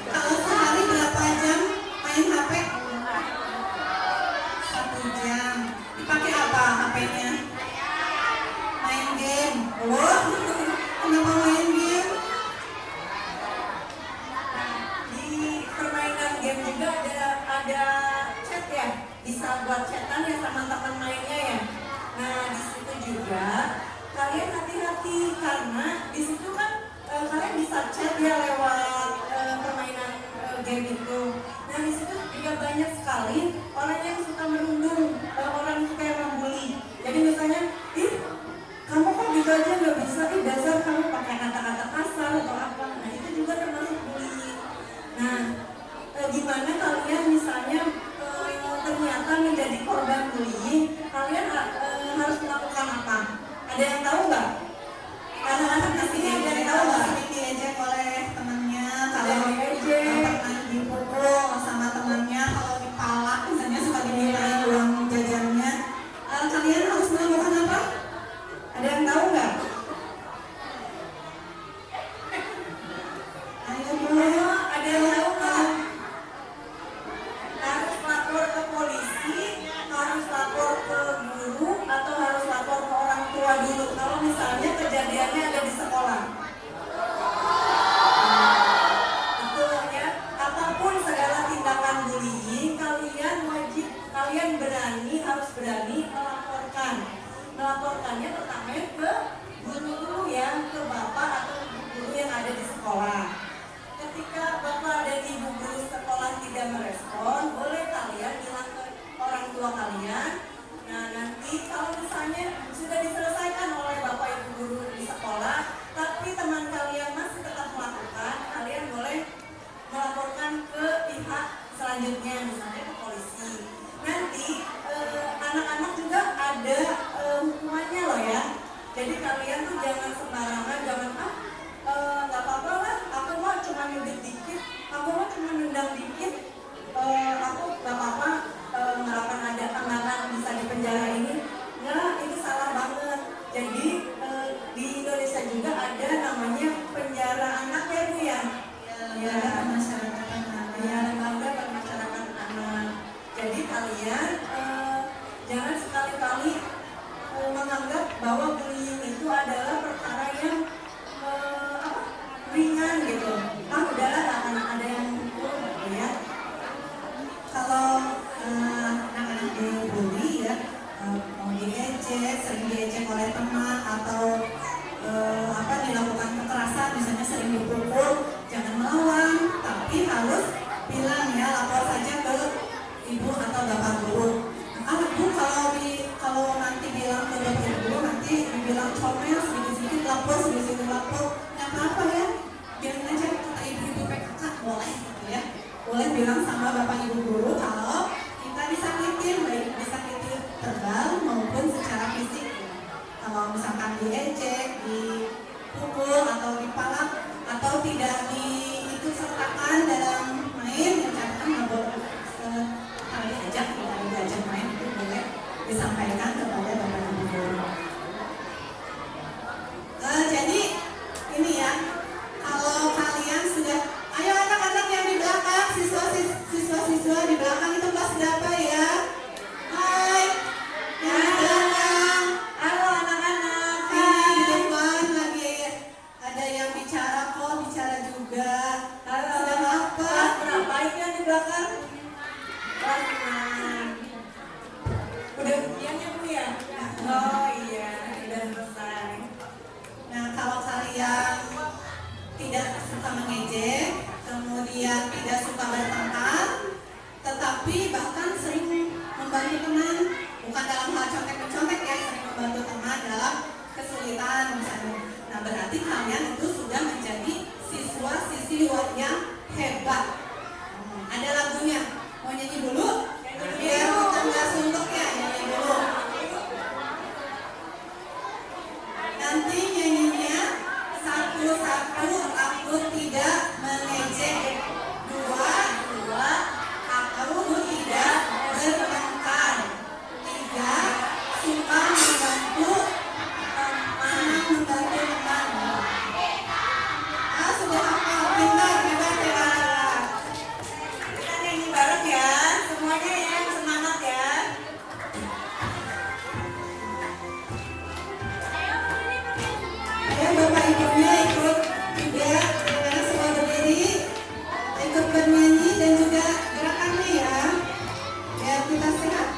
Kalau sehari berapa jam main HP? 1 jam. Dipakai apa HP-nya? Main game. Wah, kenapa main game? Di permainan game juga ada chat ya, bisa buat chatan ya sama teman mainnya ya. Nah di situ juga kalian hati-hati karena di situ kan kalian bisa chat ya lewat permainan game itu. Nah di situ juga banyak sekali orang yang suka merundung, orang yang suka yang membuli. Jadi misalnya, ih kamu kok gitu aja nggak bisa, ih dasar kamu pakai kata-kata kasar atau apa. Nah itu juga termasuk bullying. Nah gimana kalian misalnya ternyata menjadi korban bullying, kalian harus melakukan apa? Ada yang tahu nggak? Anak-anak di sini ada yang tahu nggak? Diejek oleh temannya, kalau pernah dipukul sama temannya, kalau dipalak misalnya suka dimintain uang jajannya, kalian harus melakukan apa? Ada yang tahu nggak? Ayo dulu, ada yang tahu nggak? Harus lapor ke polisi, harus lapor ke guru, atau harus lapor ke orang tua dulu kalau misalnya kejadiannya ada di sekolah. Betul ya, apapun segala tindakan bullying, kalian harus berani melaporkan. Melaporkannya pertama ke guru dulu ya, ke bapak atau guru yang ada di sekolah. Ketika bapak dan ibu guru sekolah tidak merespon, boleh kalian bilang ke orang tua kalian. Nah nanti kalau misalnya sudah diselesaikan oleh bapak ibu guru di sekolah, tapi teman kalian masih tetap melakukan, kalian boleh melaporkan ke pihak selanjutnya, misalnya ke polisi. Nanti anak-anak juga ada hukumannya loh ya. Jadi kalian tuh jangan sembarangan, jangan nggak apa-apa lah, aku mah cuma nyubit dikit, aku mah cuma nendang dikit, aku nggak apa-apa, nggak akan ada anggaran bisa di penjara ini. Nggak, itu salah banget. Jadi di Indonesia juga ada namanya penjara anak ya Bu ya. Ya, masyarakat anak. Ya, lembaga permasyarakatan anak. Jadi kalian jangan sekali-kali menganggap bahwa bullying itu adalah perkara yang ringan gitu. Udahlah nggak akan ada yang hukum gitu ya. Kalau anak-anak dibully ya, mau diejek, sering diejek oleh teman atau dilakukan kekerasan, misalnya sering dipukul, jangan melawan, tapi harus bilang ya, lapor saja ke ibu atau bapak guru. Bu, kalau nanti bilang ke bapak guru, nanti dibilang comel, sedikit-sedikit lapor, sedikit-sedikit lapor, nggak apa-apa ya, biarin aja kata ibu-ibu PKK, boleh gitu ya. Boleh bilang sama bapak ibu guru kalau kita disakitin, baik disakitin verbal maupun secara fisik. Kalau misalkan diejek, dipukul atau dipalak atau tidak diikut sertakan dalam main, yang catatan nggak boleh sekali aja kita diajak main, itu boleh disampaikan kepada bapak ibu guru. Jadi ini ya, kalau kalian sudah, ayo anak-anak yang di belakang, siswa-siswa di belakang itu kelas berapa ya? Hai, yang di belakang. Halo anak-anak. Hai. Di depan lagi ada yang bicara kok, bicara juga. Halo. Sedang apa? Kelas berapa ini yang di belakang? Kelas 6. Udah ujian ya Bu ya? Oh iya, udah selesai. Nah kalau kalian tidak suka mengejek, kemudian tidak suka bertengkar, tetapi bahkan sering membantu teman, bukan dalam hal contek-mencontek ya, sering membantu teman dalam kesulitan misalnya. Nah berarti kalian itu sudah menjadi siswa-siswi yang hebat. Ada lagunya, mau nyanyi dulu? Biar kita nggak suntuk ya, nyanyi dulu. Nanti nyanyinya satu-satu, aku tidak mengejek. Dua, aku tidak bertengkar. Tiga, suka membantu teman. Sudah hafal, pintar, hebat ya. Kita nyanyi bareng ya, semuanya ya, semangat ya. Ya Bapak Ibunya ikut juga, anak semua berdiri, ikut bernyanyi dan juga gerakannya ya, biar kita sehat.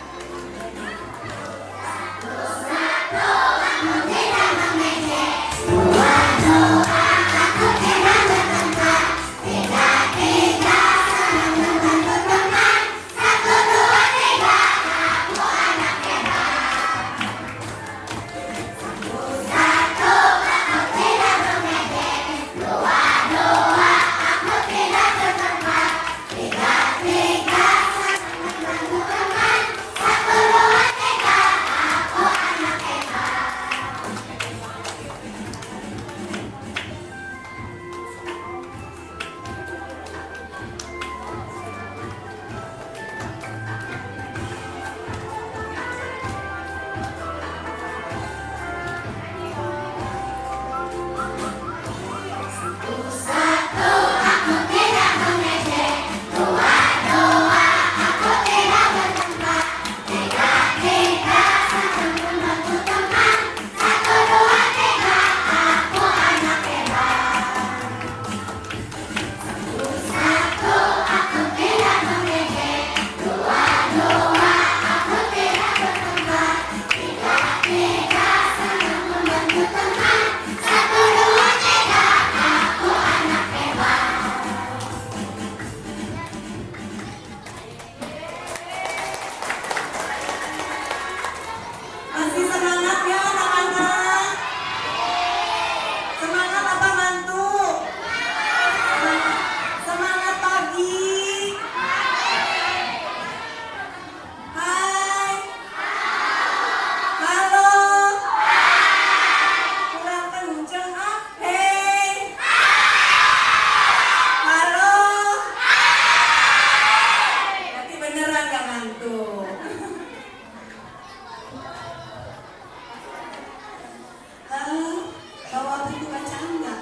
Masih semangat ya anak-anak? Semangat apa mantu? Semangat pagi. Hai. Halo. Kurang kenceng ah. Hei. Halo. Berarti beneran gak mantu? Bawa buku bacaan nggak?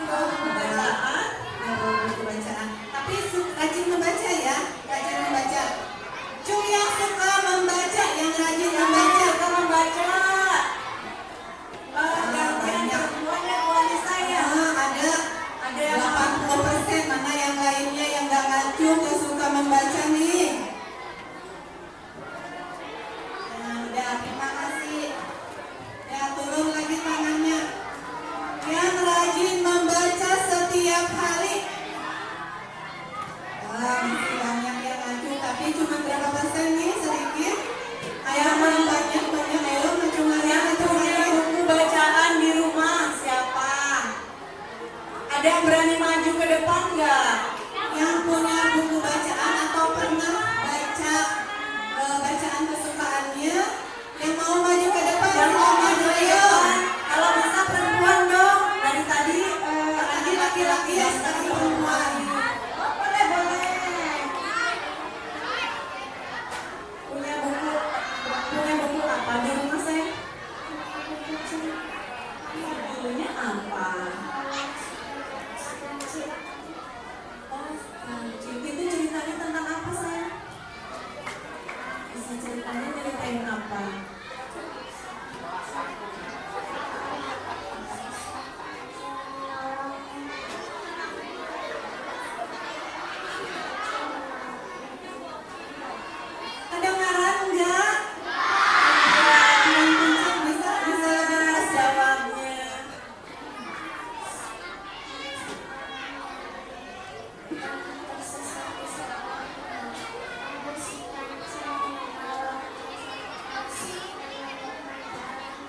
Bawa buku bacaan? Nggak bawa buku bacaan. Tapi rajin membaca ya, rajin membaca. Cung yang suka membaca, yang rajin membaca. Suka membaca. Gantian semuanya wali saya. Ada yang 80%, mana yang lainnya yang nggak ngacung, yang suka membaca nih. Nah, udah, terima kasih. Ya, turun lagi tangannya. Yang rajin membaca setiap hari. Masih banyak yang ngacung, tapi cuma berapa persen nih, sedikit. Ayo banyak ayo ngacung lagi. Yang punya buku bacaan di rumah siapa? Ada yang berani maju ke depan nggak? Yang punya buku bacaan atau pernah baca bacaan kesukaannya, yang mau maju ke depan, yang mau maju ayo. Kalau bisa perempuan dong, dari tadi laki-laki ya, sekarang perempuan. Boleh. Punya buku apa di rumah saya? Bukunya apa? Oh, kancing. Itu ceritanya tentang apa saya? Bisa ceritanya ceritain apa? yang tersesat di sekolah, membersihkan semua bersih dengan bermanfaat.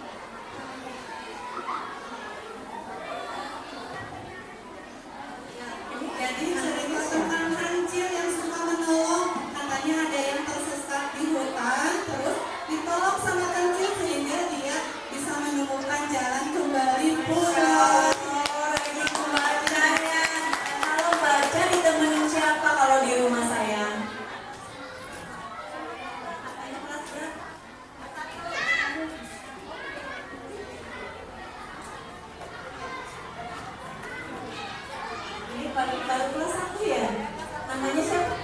Jadi cerita tentang kancil yang suka menolong. Katanya ada yang tersesat di hutan, terus ditolong sama kancil sehingga dia bisa menemukan jalan kembali pulang. Rajin membacanya. Kalau baca ditemenin siapa kalau di rumah saya? Apanya kelas ya? Ini baru kelas 1 ya? Namanya siapa?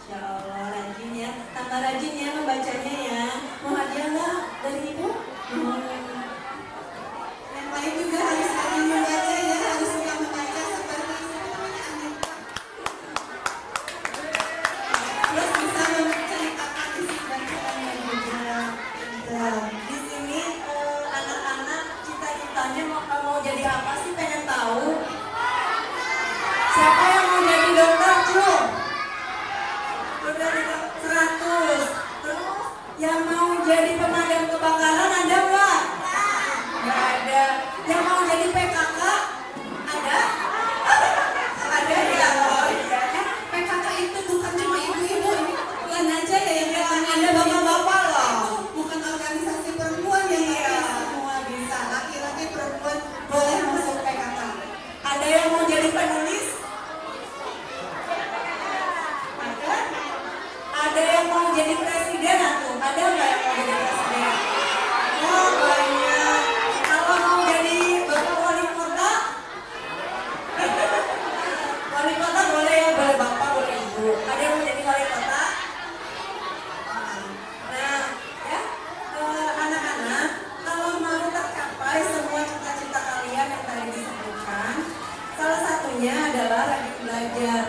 Ya Allah, rajin ya. Tambah rajin ya membacanya ya. Mau hadiah nggak dari ibu? Yang lain juga harus rajin membaca ya, harus suka membaca seperti namanya Aneta. Terus bisa menceritakan isi bacaannya juga. Di sini anak-anak cita-citanya mau jadi apa sih? Pengen tahu? Siapa yang mau jadi dokter, Cu? Udah 100. Terus yang mau jadi pemadam kebakaran ada nggak? Nggak ada. Yang mau jadi PKK ada? Ada ya. Oh iya. PKK itu bukan cuma ibu-ibu, ini bukan aja ya yang Ada bapak-bapak loh. bukan organisasi perempuan yang semua bisa. Laki-laki perempuan boleh masuk PKK. Ada yang mau jadi penulis? Ada? Ada yang mau jadi presiden atau ada nggak yang mau jadi presiden? Oh banyak. Kalau mau jadi bapak wali kota? Wali kota boleh ya, boleh bapak, boleh ibu. Ada yang mau jadi wali kota? Nah, ya anak-anak, kalau mau tercapai semua cita-cita kalian yang tadi disebutkan, salah satunya adalah rajin belajar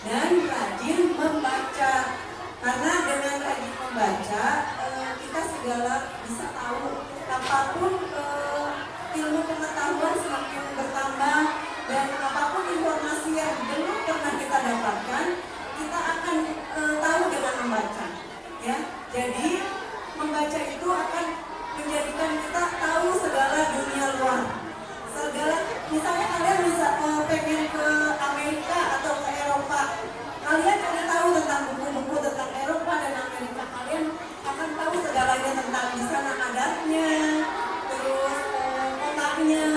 dan rajin membaca. Karena dengan rajin membaca, kita segala bisa tahu. Apapun ilmu pengetahuan semakin bertambah dan apapun informasi yang belum pernah kita dapatkan, kita akan tahu dengan membaca. Ya, jadi membaca itu akan menjadikan kita tahu segala dunia luar. Segala, misalnya kalian bisa pengen ke Amerika atau ke Eropa, kalian akan tahu tentang buku-buku tentang Eropa dan Amerika. Kalian akan tahu segalanya tentang di sana adatnya, terus kotanya,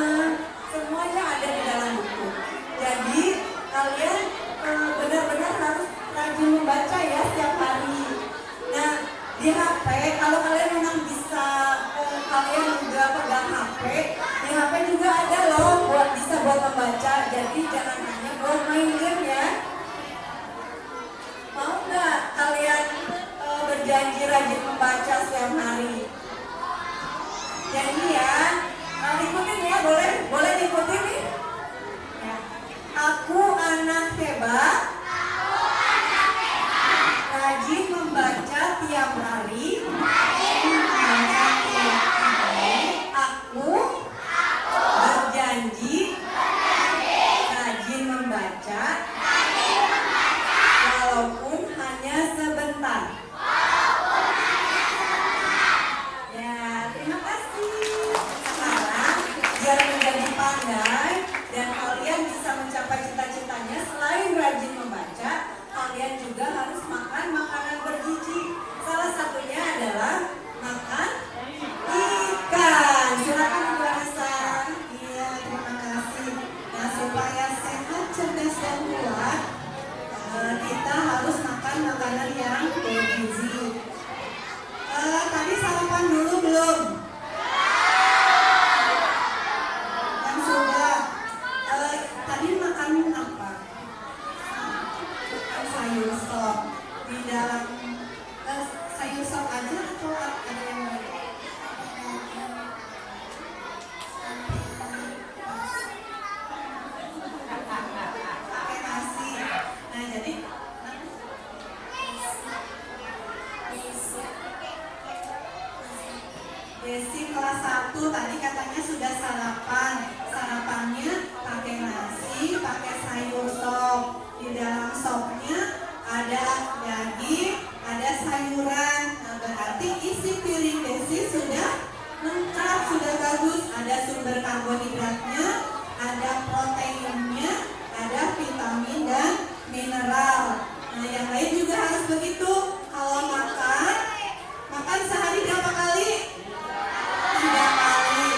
sumber karbohidratnya, ada proteinnya, ada vitamin dan mineral. Nah, yang lain juga harus begitu. Kalau makan sehari berapa kali? 3 kali.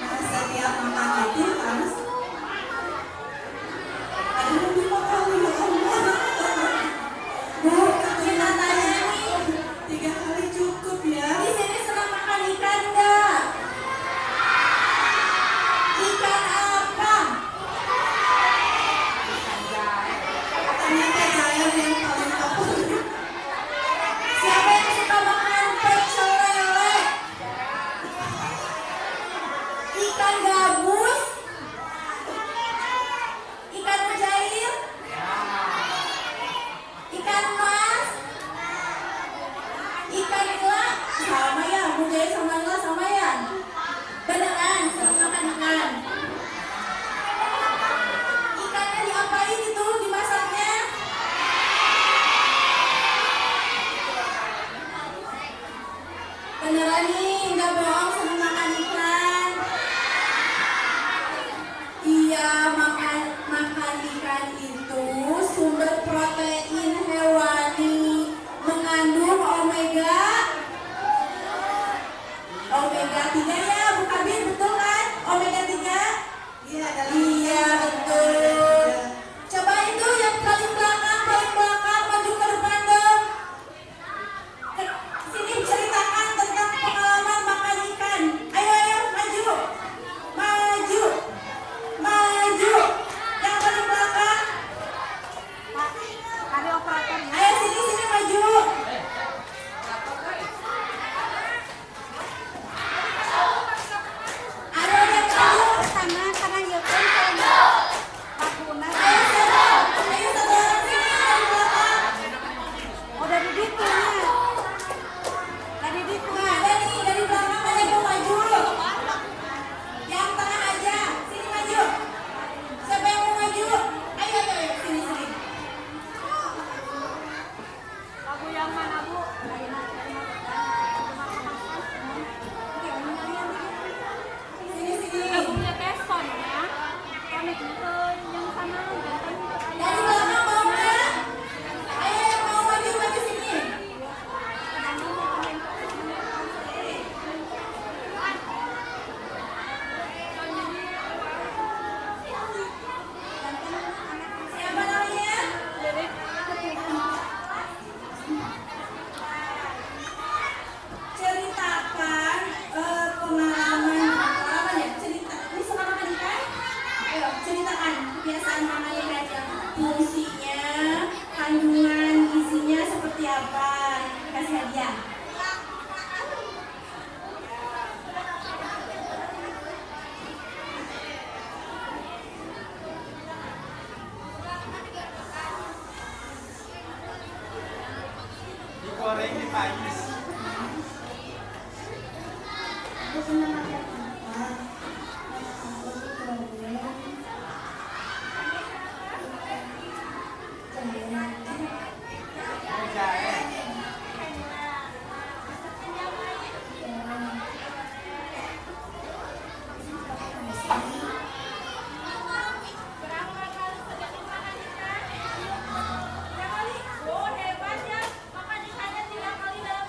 Nah, setiap makan itu harus ada 5 kali, ya Allah. Bu, Kita tanya nih, 3 kali cukup ya. di sini senang makan ikan nggak? Ikan apa? Ternyata jair yang paling favorit. Siapa yang suka makan pecel lele? Ikan gabus? Ikan mujair? Ikan mas? Ikan nila? Sama ya, mujair sama nila sama ya? Beneran, sering makan ikan. Ikannya diapain itu dimasaknya? Beneran nih, nggak bohong seneng makan ikan. Iya, makan ikan itu sumber protein hewani, mengandung omega 3 ya, Bu Kabir, betul kan? Omega 3? Iya, dalam Iya, betul. Coba itu yang paling belakang, maju ke depan dong. Sini ceritakan tentang pengalaman makan ikan. Ayo, maju. Yang paling belakang. Ayo sini maju. Ada yang maju. Ayo saudara sini dari belakang. Nah, dari belakang ada yang mau maju. Yang tengah aja, sini maju. Siapa yang mau maju? Ayo, sini. Sini. Dari belakang mau nggak? Ayo yang mau maju sini. Siapa namanya? Ceritakan pengalaman ya? Ini suka makan ikan? Ayo, ceritakan kebiasaan makan ikan. Fungsinya, kandungan gizinya seperti apa? Kasih hadiah. Digoreng di pais. Aku senang makan ikan. Aku goreng. Oh, hebat ya. Makan ikannya 3 kali dalam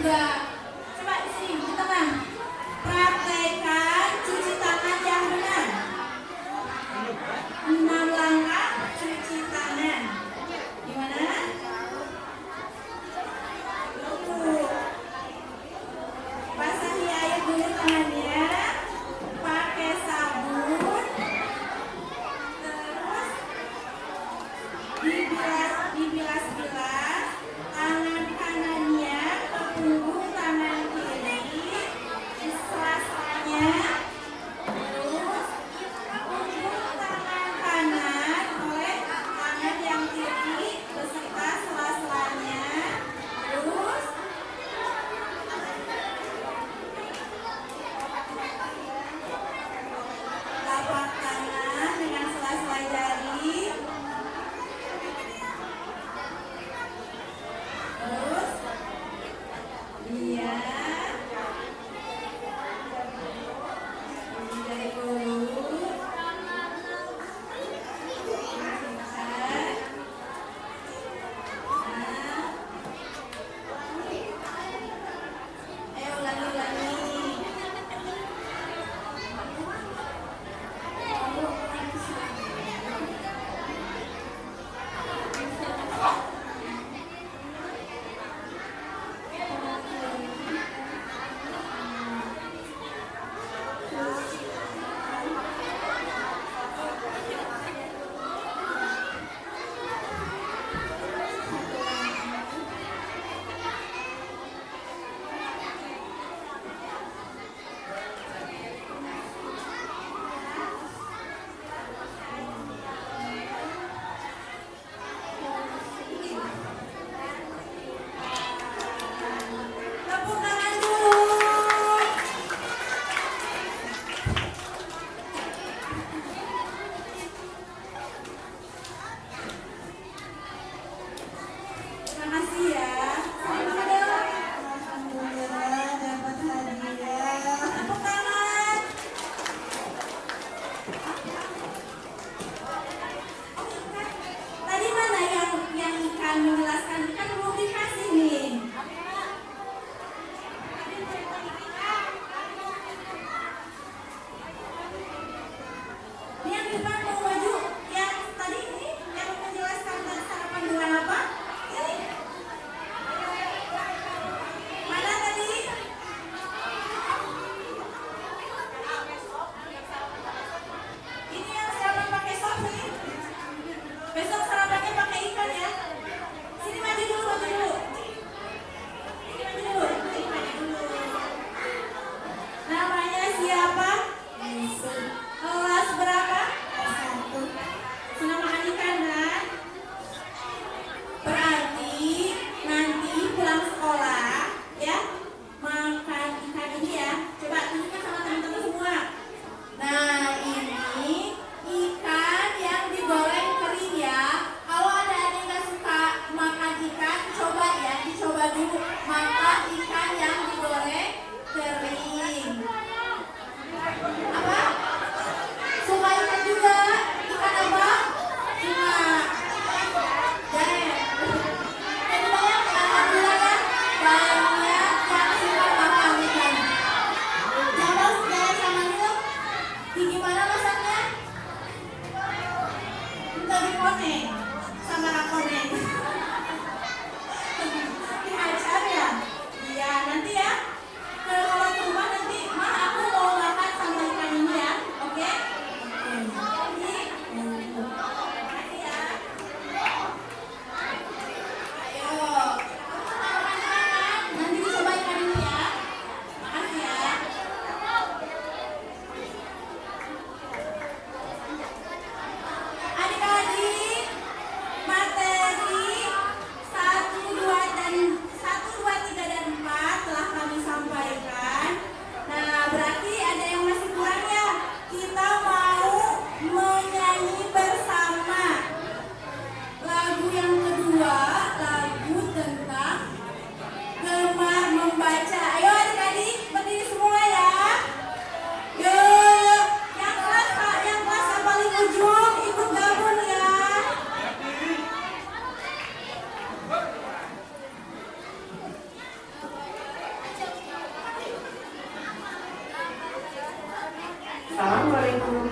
juga. Coba di sini di tengah. Praktekkan cuci tangan yang benar. 6 langkah cuci tangan. Gimana? Basahi air dulu tangannya, pakai sabun, terus dibilas-bilas tangan kanannya ke punggung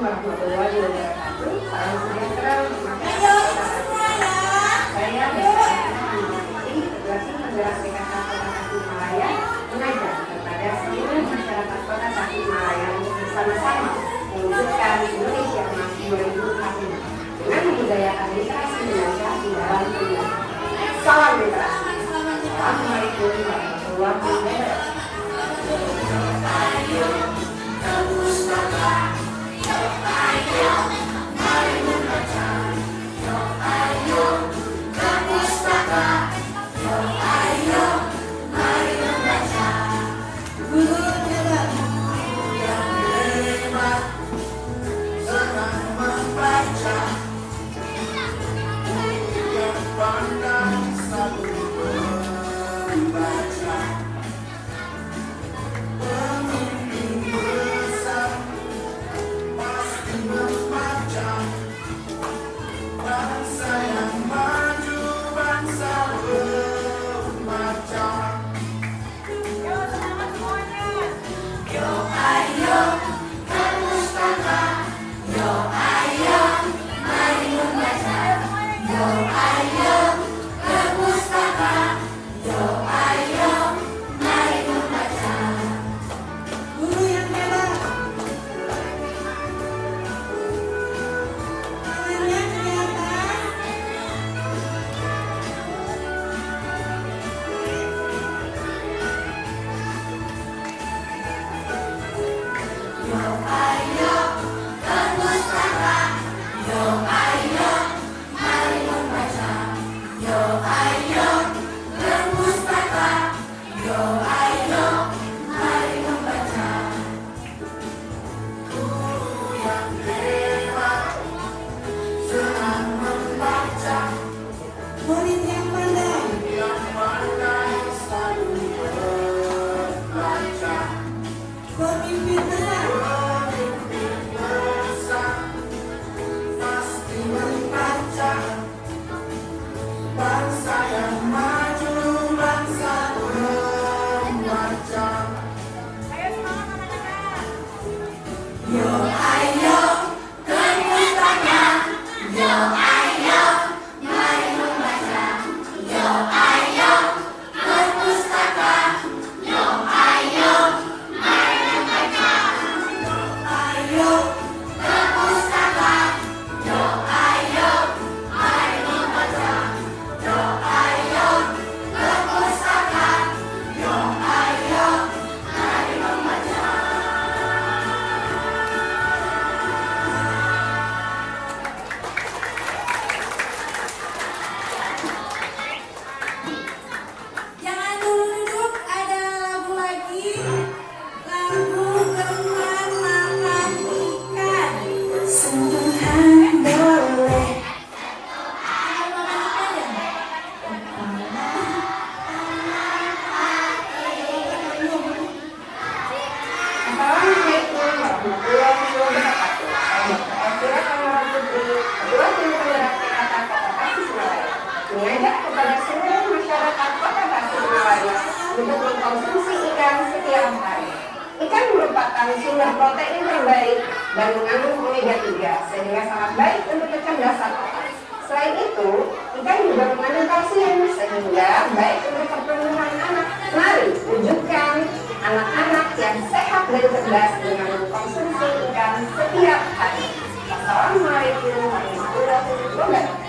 warahmatullahi wabarakatuh. Salam sejahtera untuk masyarakat. Ayo ikut semua ya. Saya Ketua Tim Penggerak PKK Kota Tasikmalaya mengajak kepada seluruh masyarakat Kota Tasikmalaya untuk bersama-sama mewujudkan Indonesia Emas 2045 dengan membudayakan literasi membaca di dalam kehidupan. Salam literasi. Assalamualaikum warahmatullahi wabarakatuh. Mengajak kepada seluruh masyarakat Kota Tasikmalaya untuk mengkonsumsi ikan setiap hari. Ikan merupakan sumber protein terbaik dan mengandung omega 3 sehingga sangat baik untuk kecerdasan otak. Selain itu, ikan juga mengandung kalsium sehingga baik untuk pertumbuhan anak. Mari wujudkan anak-anak yang sehat dan cerdas dengan mengkonsumsi ikan setiap hari. Assalamualaikum warahmatullahi wabarakatuh.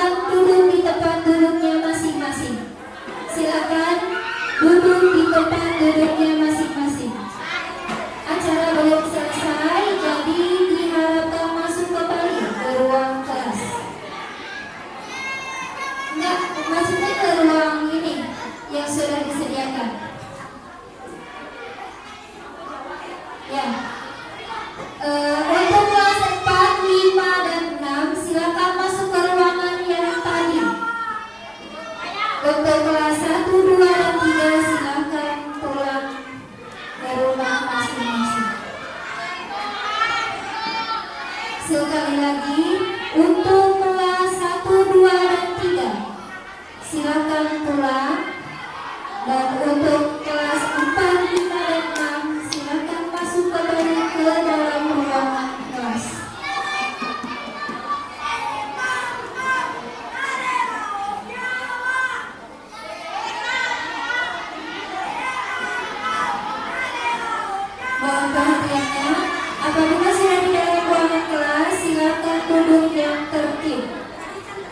silakan duduk di tempat duduknya masing-masing. Silakan duduk di tempat duduknya masing-masing. Acara belum selesai, jadi diharapkan masuk kembali ke ruang kelas. Enggak, maksudnya ke ruang ini yang sudah disediakan. Ya. Untuk kelas 4, 5, dan 6 silakan masuk ke ruangan yang tadi. Untuk kelas 1, 2, dan 3 silakan pulang ke rumah masing-masing. Sekali lagi, untuk kelas 1, 2, dan 3 silakan pulang. Dan untuk kelas 4, 5, dan 6 silakan masuk kembali ke dalam ruangan kelas. Mohon perhatiannya, apabila sudah di dalam ruangan kelas, silakan duduk yang tertib.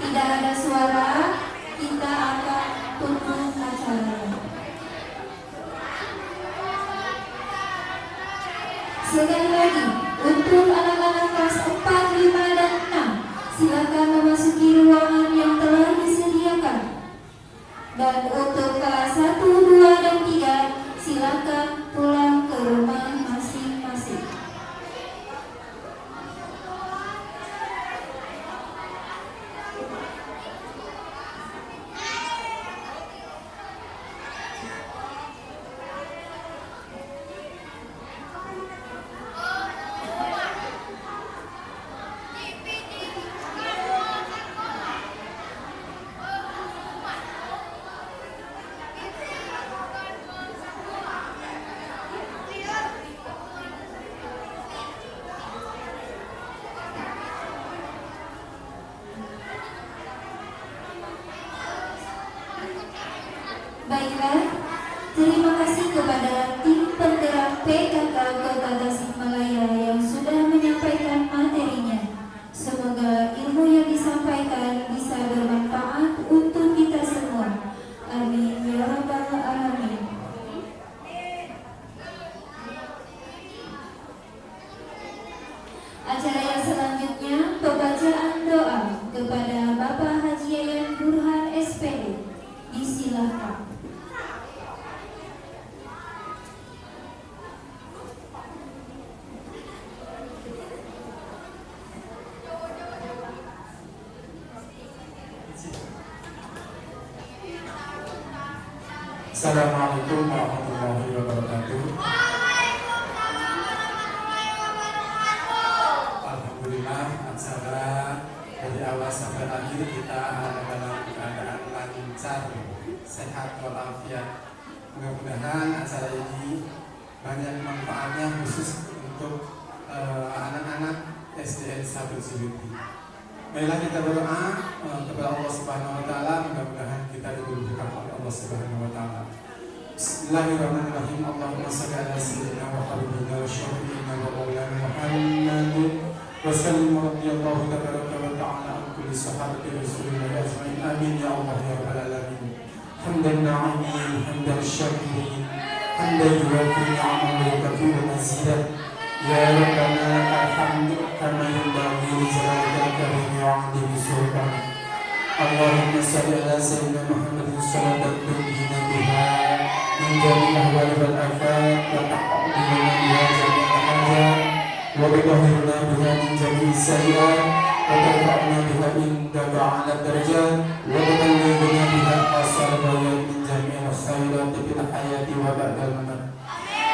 Tidak ada suara, kita akan tutup acara. Sekali lagi, untuk anak-anak kelas 4, 5, dan 6 silakan memasuki ruangan yang telah disediakan. Dan untuk kelas 1, 2, dan 3 silakan pulang ke rumah masing-masing. Baiklah, terima kasih kepada tim penggerak PKK Kota Tasikmalaya yang sudah menyampaikan materinya. Semoga ilmu yang disampaikan bisa bermanfaat untuk kita semua. Amin ya rabbal alamin. Acara yang selanjutnya pembacaan doa kepada Bapak Haji Yayan Burhan SPD. Disilakan. Assalamualaikum warahmatullahi wabarakatuh. Alhamdulillah, acara dari awal sampai akhir kita ada dalam keadaan lancar, sehat walafiat. Mudah-mudahan acara ini banyak manfaatnya khusus untuk anak-anak SDN 1 Ciwidey. Baiklah, kita berdoa kepada Allah Subhanahu wa taala, mudah-mudahan kita diberikan oleh Allah Subhanahu wa taala. Bismillahirrahmanirrahim. Allahumma shalli ala sayyidina wa habibina wa syafi'ina wa maulana Muhammadin wa sallim radhiyallahu tabaraka wa ta'ala an kulli sahabati Rasulillah ajma'in. Amin ya Allah ya rabbal alamin. Hamdan na'imin, hamdan syakirin, hamdan yuwafi ni'amahu wa yukafiru mazidah. Ya Rabbana alhamdu kama yanbaghi li jalalika al-karim wa 'azimi sultanik. Allahumma shalli ala sayyidina Muhammadin salatan tunjina biha min jami'il ahwali wal afat wa taqabbal biha jami'al hajat wa tutahhirna biha min jami'is sayyi'at wa tarfa'na biha indaka 'ala darajat wa tuballighuna biha aqsal ghayat min jami'il khairat fil hayati wa ba'dal mamat.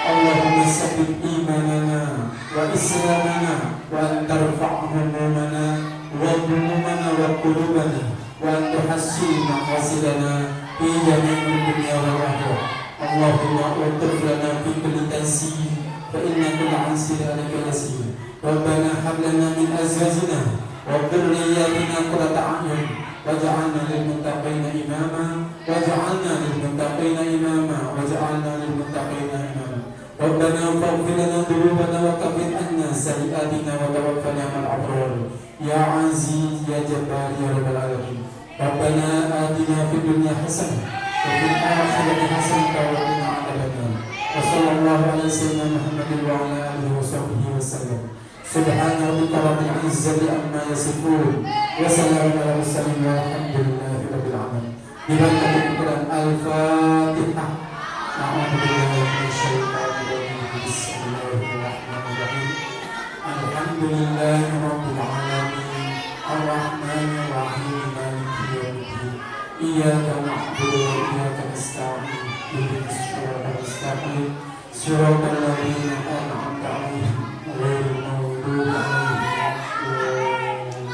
Allahumma sabbit imanana wa islamana wa antarfa' humumana wa dhunubana wa qulubana wa antuhassin maqasidana fi jami'il dunya wal akhirah. Allahumma ughfir lana fi kulli tansir fa inna kulla 'ansir 'alaika yasir. Rabbana hab lana min azwajina wa dhurriyyatina qurrata a'yun waj'alna lil muttaqina imama waj'alna lil muttaqina imama waj'alna lil muttaqina imama. Rabbana faghfir lana dhunubana wa kaffir 'anna sayyi'atina wa tawaffana ma'al abrar. Ya Aziz ya Jabbar ya Rabbal alamin. Rabbana atina fid dunya hasanah wa fil akhirati hasanah wa qina adzabannar. Wa sallallahu ala sayyidina Muhammadin wa ala alihi wa sahbihi wasallam. Subhana rabbika rabbil izzati amma yasifun wa salamun ala mursalin walhamdulillahi rabbil alamin. Dibacakan Quran Al-Fatihah. A'udzu billahi minasyaitonir rajim. Bismillahirrahmanirrahim. Alhamdulillahi rabbil alamin. Ar-Rahmanir Rahim. Maliki yaumiddin. Iyyaka na'budu wa iyyaka nasta'in. Ihdinas siratal mustaqim. Siratal ladzina an'amta 'alaihim ghairil maghdubi 'alaihim waladdallin.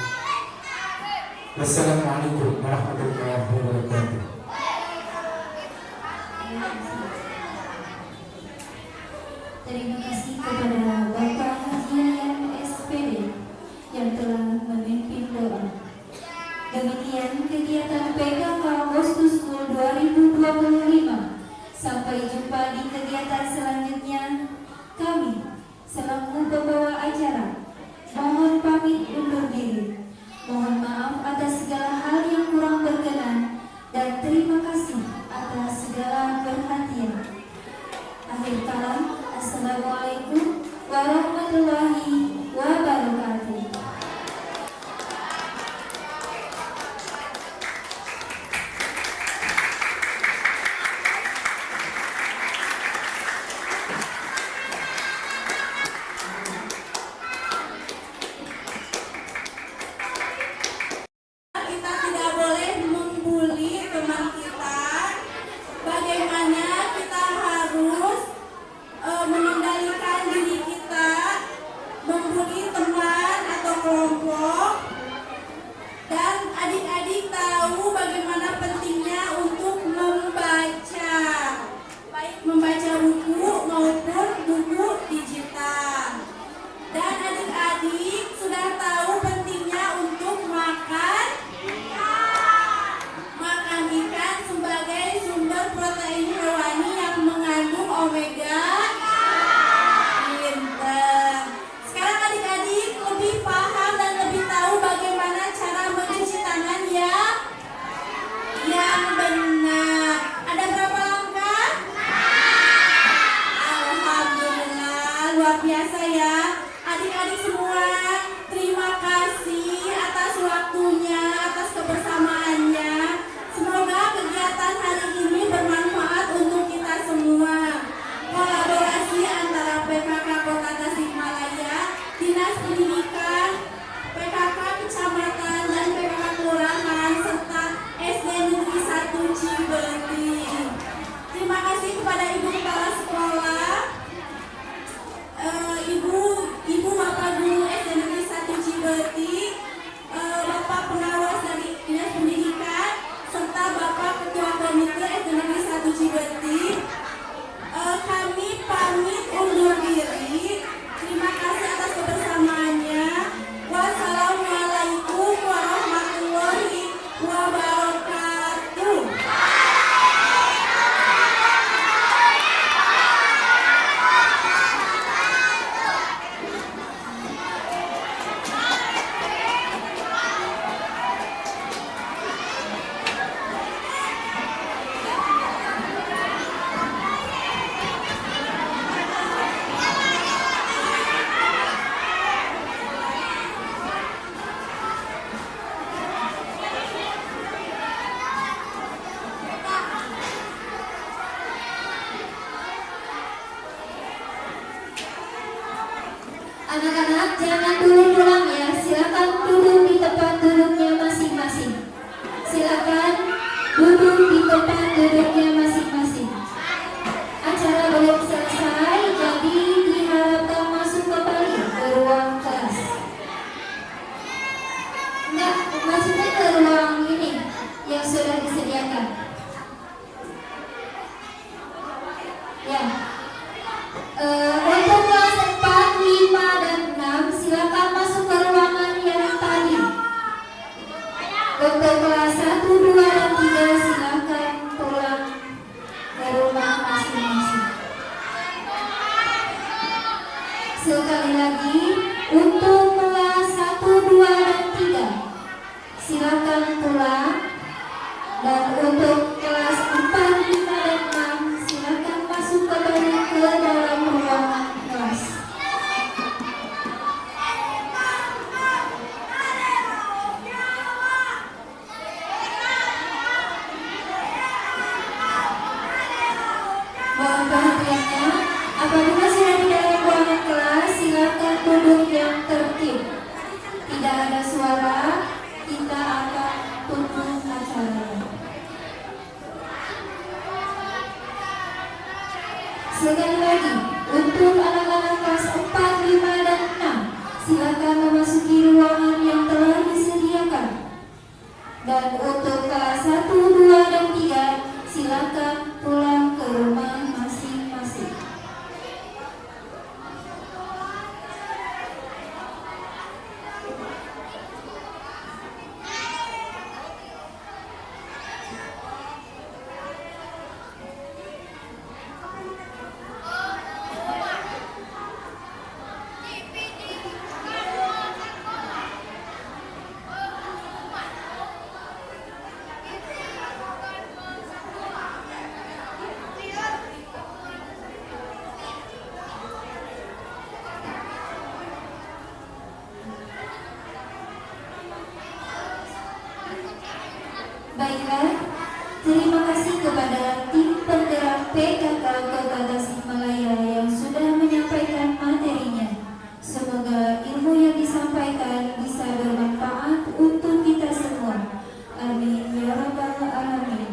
Wassalamualaikum warahmatullahi wabarakatuh. Terima kasih kepada Bapak Haji Yayan SPD yang telah memimpin doa. Demikian kegiatan PKK Agustus School 2025. Sampai jumpa di kegiatan selanjutnya. Kami selaku pembawa acara mohon pamit undur diri. Mohon maaf atas segala hal yang kurang berkenan dan terima kasih atas segala perhatian. Akhir kalam, Assalamualaikum warahmatullahi wabarakatuh. Kita tidak boleh membuli teman kita. Bagaimana kita harus mengendalikan diri kita membuli teman atau kelompok. Dan adik-adik tahu bagaimana pentingnya untuk membaca, baik membaca buku maupun buku digital. Dan adik-adik sudah tahu pentingnya untuk makan ikan sebagai sumber protein hewani yang mengandung omega. Pinter. Sekarang adik-adik lebih paham dan lebih tahu bagaimana cara mencuci tangan yang benar. Ada berapa langkah? Alhamdulillah, luar biasa ya. Adik-adik semua, terima kasih atas waktunya, atas kebersamaannya. Semoga kegiatan hari ini bermanfaat untuk kita semua. Kolaborasi antara PKK Kota Tasikmalaya, Dinas Pendidikan, PKK Kecamatan dan PKK Kelurahan serta SD Negeri 1 Cibeti. Terima kasih kepada Ibu Kepala Sekolah, Ibu Bapak Guru SD Negeri 1 Cibeti, Bapak Pengawas dari Dinas Pendidikan, serta Bapak Ketua Komite SD Negeri 1 Cibeti. Kami pamit undur diri. Terima kasih atas kebersamaannya. Wassalamualaikum warahmatullahi wabarakatuh. Anak-anak jangan dulu pulang ya, silakan duduk di tempat duduknya masing-masing. Silakan duduk di tempat duduknya masing-masing. Acara belum selesai, jadi diharapkan masuk kembali ke ruang kelas. Enggak, maksudnya ke ruang ini yang sudah disediakan. Ya. Untuk kelas 4, 5, dan 6 silakan masuk Sekali lagi, untuk anak-anak kelas 4, 5, dan 6, silakan memasuki ruangan yang telah disediakan. Dan untuk kelas 1, 2, dan 3, silakan pulang ke rumah masing-masing. Baiklah, terima kasih kepada tim penggerak PKK Kota Tasikmalaya yang sudah menyampaikan materinya. Semoga ilmu yang disampaikan bisa bermanfaat untuk kita semua. Amin ya rabbal alamin.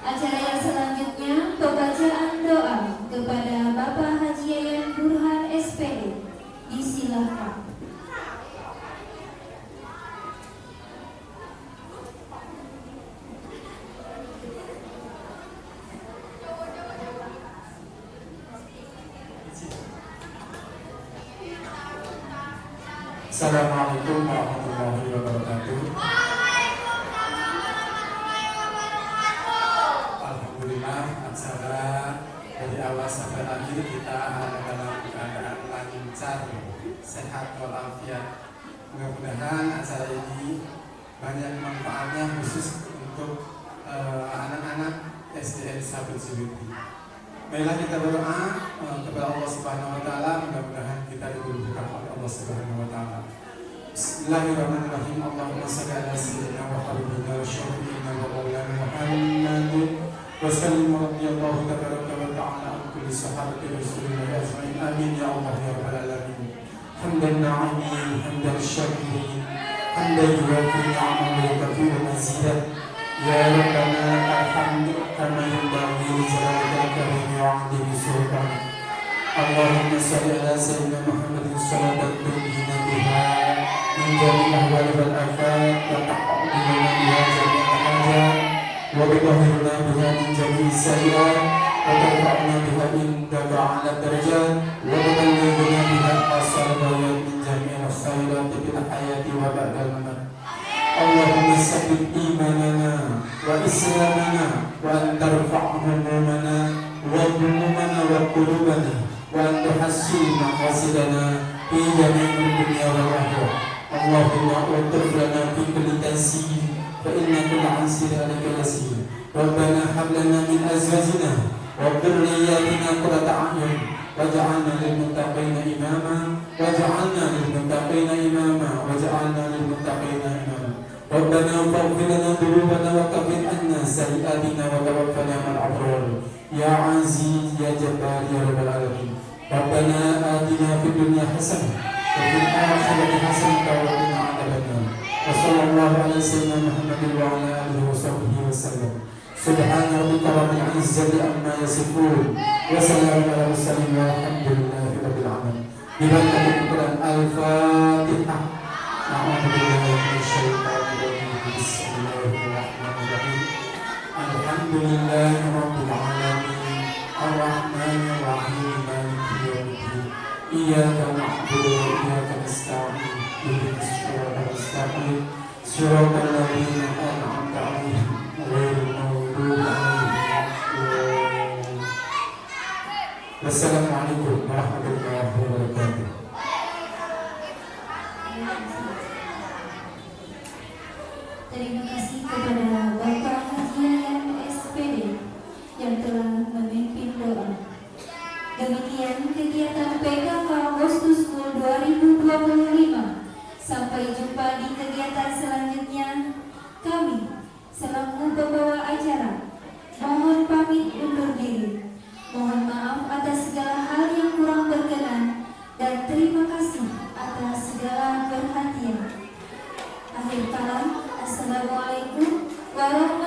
Acara yang selanjutnya pembacaan doa kepada Bapak Haji Yayan Burhan SPD. Disilahkan. Assalamualaikum warahmatullahi wabarakatuh. Alhamdulillah, acara dari awal sampai akhir kita dalam keadaan lancar, sehat walafiat. Mudah-mudahan acara ini banyak manfaatnya khusus untuk anak-anak SDN Sahabat Zuhudi. Baiklah, kita berdoa kepada Allah Subhanahu wa taala, mudah-mudahan kita diberikan oleh Allah Subhanahu wa taala. Bismillahirrahmanirrahim. Allahumma shalli ala sayyidina wa habibina wa syafi'ina wa maulana Muhammadin wa sallim radhiyallahu tabaraka wa ta'ala an kulli sahabati rasulillah ajma'in. Amin ya Allah ya rabbal alamin. Hamdan na'imin, hamdan syakirin, hamdan yuwafi ni'amahu wa yukafiru mazidah. Ya Rabbana alhamdu kama yanbaghi li jalalika al-karim wa 'azimi sultanik. Allahumma shalli ala sayyidina Muhammadin salatan tunjina biha min jami'il ahwali wal afat wa taqabbal biha jami'al hajat wa tudahhirna biha min jami'is sayyi'at wa tarfa'na biha indaka 'ala darajat wa tuballighuna biha aqsal ghayat min jami'il khairat fil hayati wa ba'dal mamat. Allahumma sabbit imanana wa islamana wa antarfa' humumana wa humumana wa qulubana wa antuhassil maqasidana fi jami'il dunya wal akhirah. Allahumma utuf lana fi kulli tansir fa inna kulla ansir alaka yasir. Rabbana hab lana min azwajina wa dhurriyyatina qurrata a'yun waj'alna lil muttaqina imama waj'alna lil muttaqina imama waj'alna lil muttaqina imama. Rabbana faghfir lana dhunubana wa kaffir anna sayyi'atina wa tawaffana ma'al abrar. Ya Aziz ya Jabbar ya Rabbal alamin. Rabbana atina fid dunya hasanah wa fil akhirati hasanah wa qina adzabannar. Wa sallallahu ala sayyidina Muhammadin wa ala alihi wa sahbihi wa sallam. Subhana rabbika rabbil izzati amma yasifun wa salamun ala mursalin walhamdulillahi rabbil alamin. Bibarakatil Quran al-Fatihah. A'udzu billahi minasyaitonir rajim. Bismillahirrahmanirrahim. Alhamdulillahi rabbil alamin. Ar-Rahmanir Rahim. Maliki yaumiddin. Iyyaka na'budu wa iyyaka nasta'in. Ihdinas siratal mustaqim. Siratal ladzina an'amta 'alaihim ghairil maghdubi 'alaihim waladdallin. Wassalamualaikum warahmatullahi wabarakatuh. Terima kasih kepada Bapak Haji Yayan SPD yang telah memimpin doa. Demikian kegiatan PKK Agustus School 2025. Sampai jumpa di kegiatan selanjutnya. Kami selaku pembawa acara mohon pamit undur diri. Mohon maaf atas segala hal yang kurang berkenan dan terima kasih atas segala perhatian. Akhir kalam, assalamualaikum warahmatullahi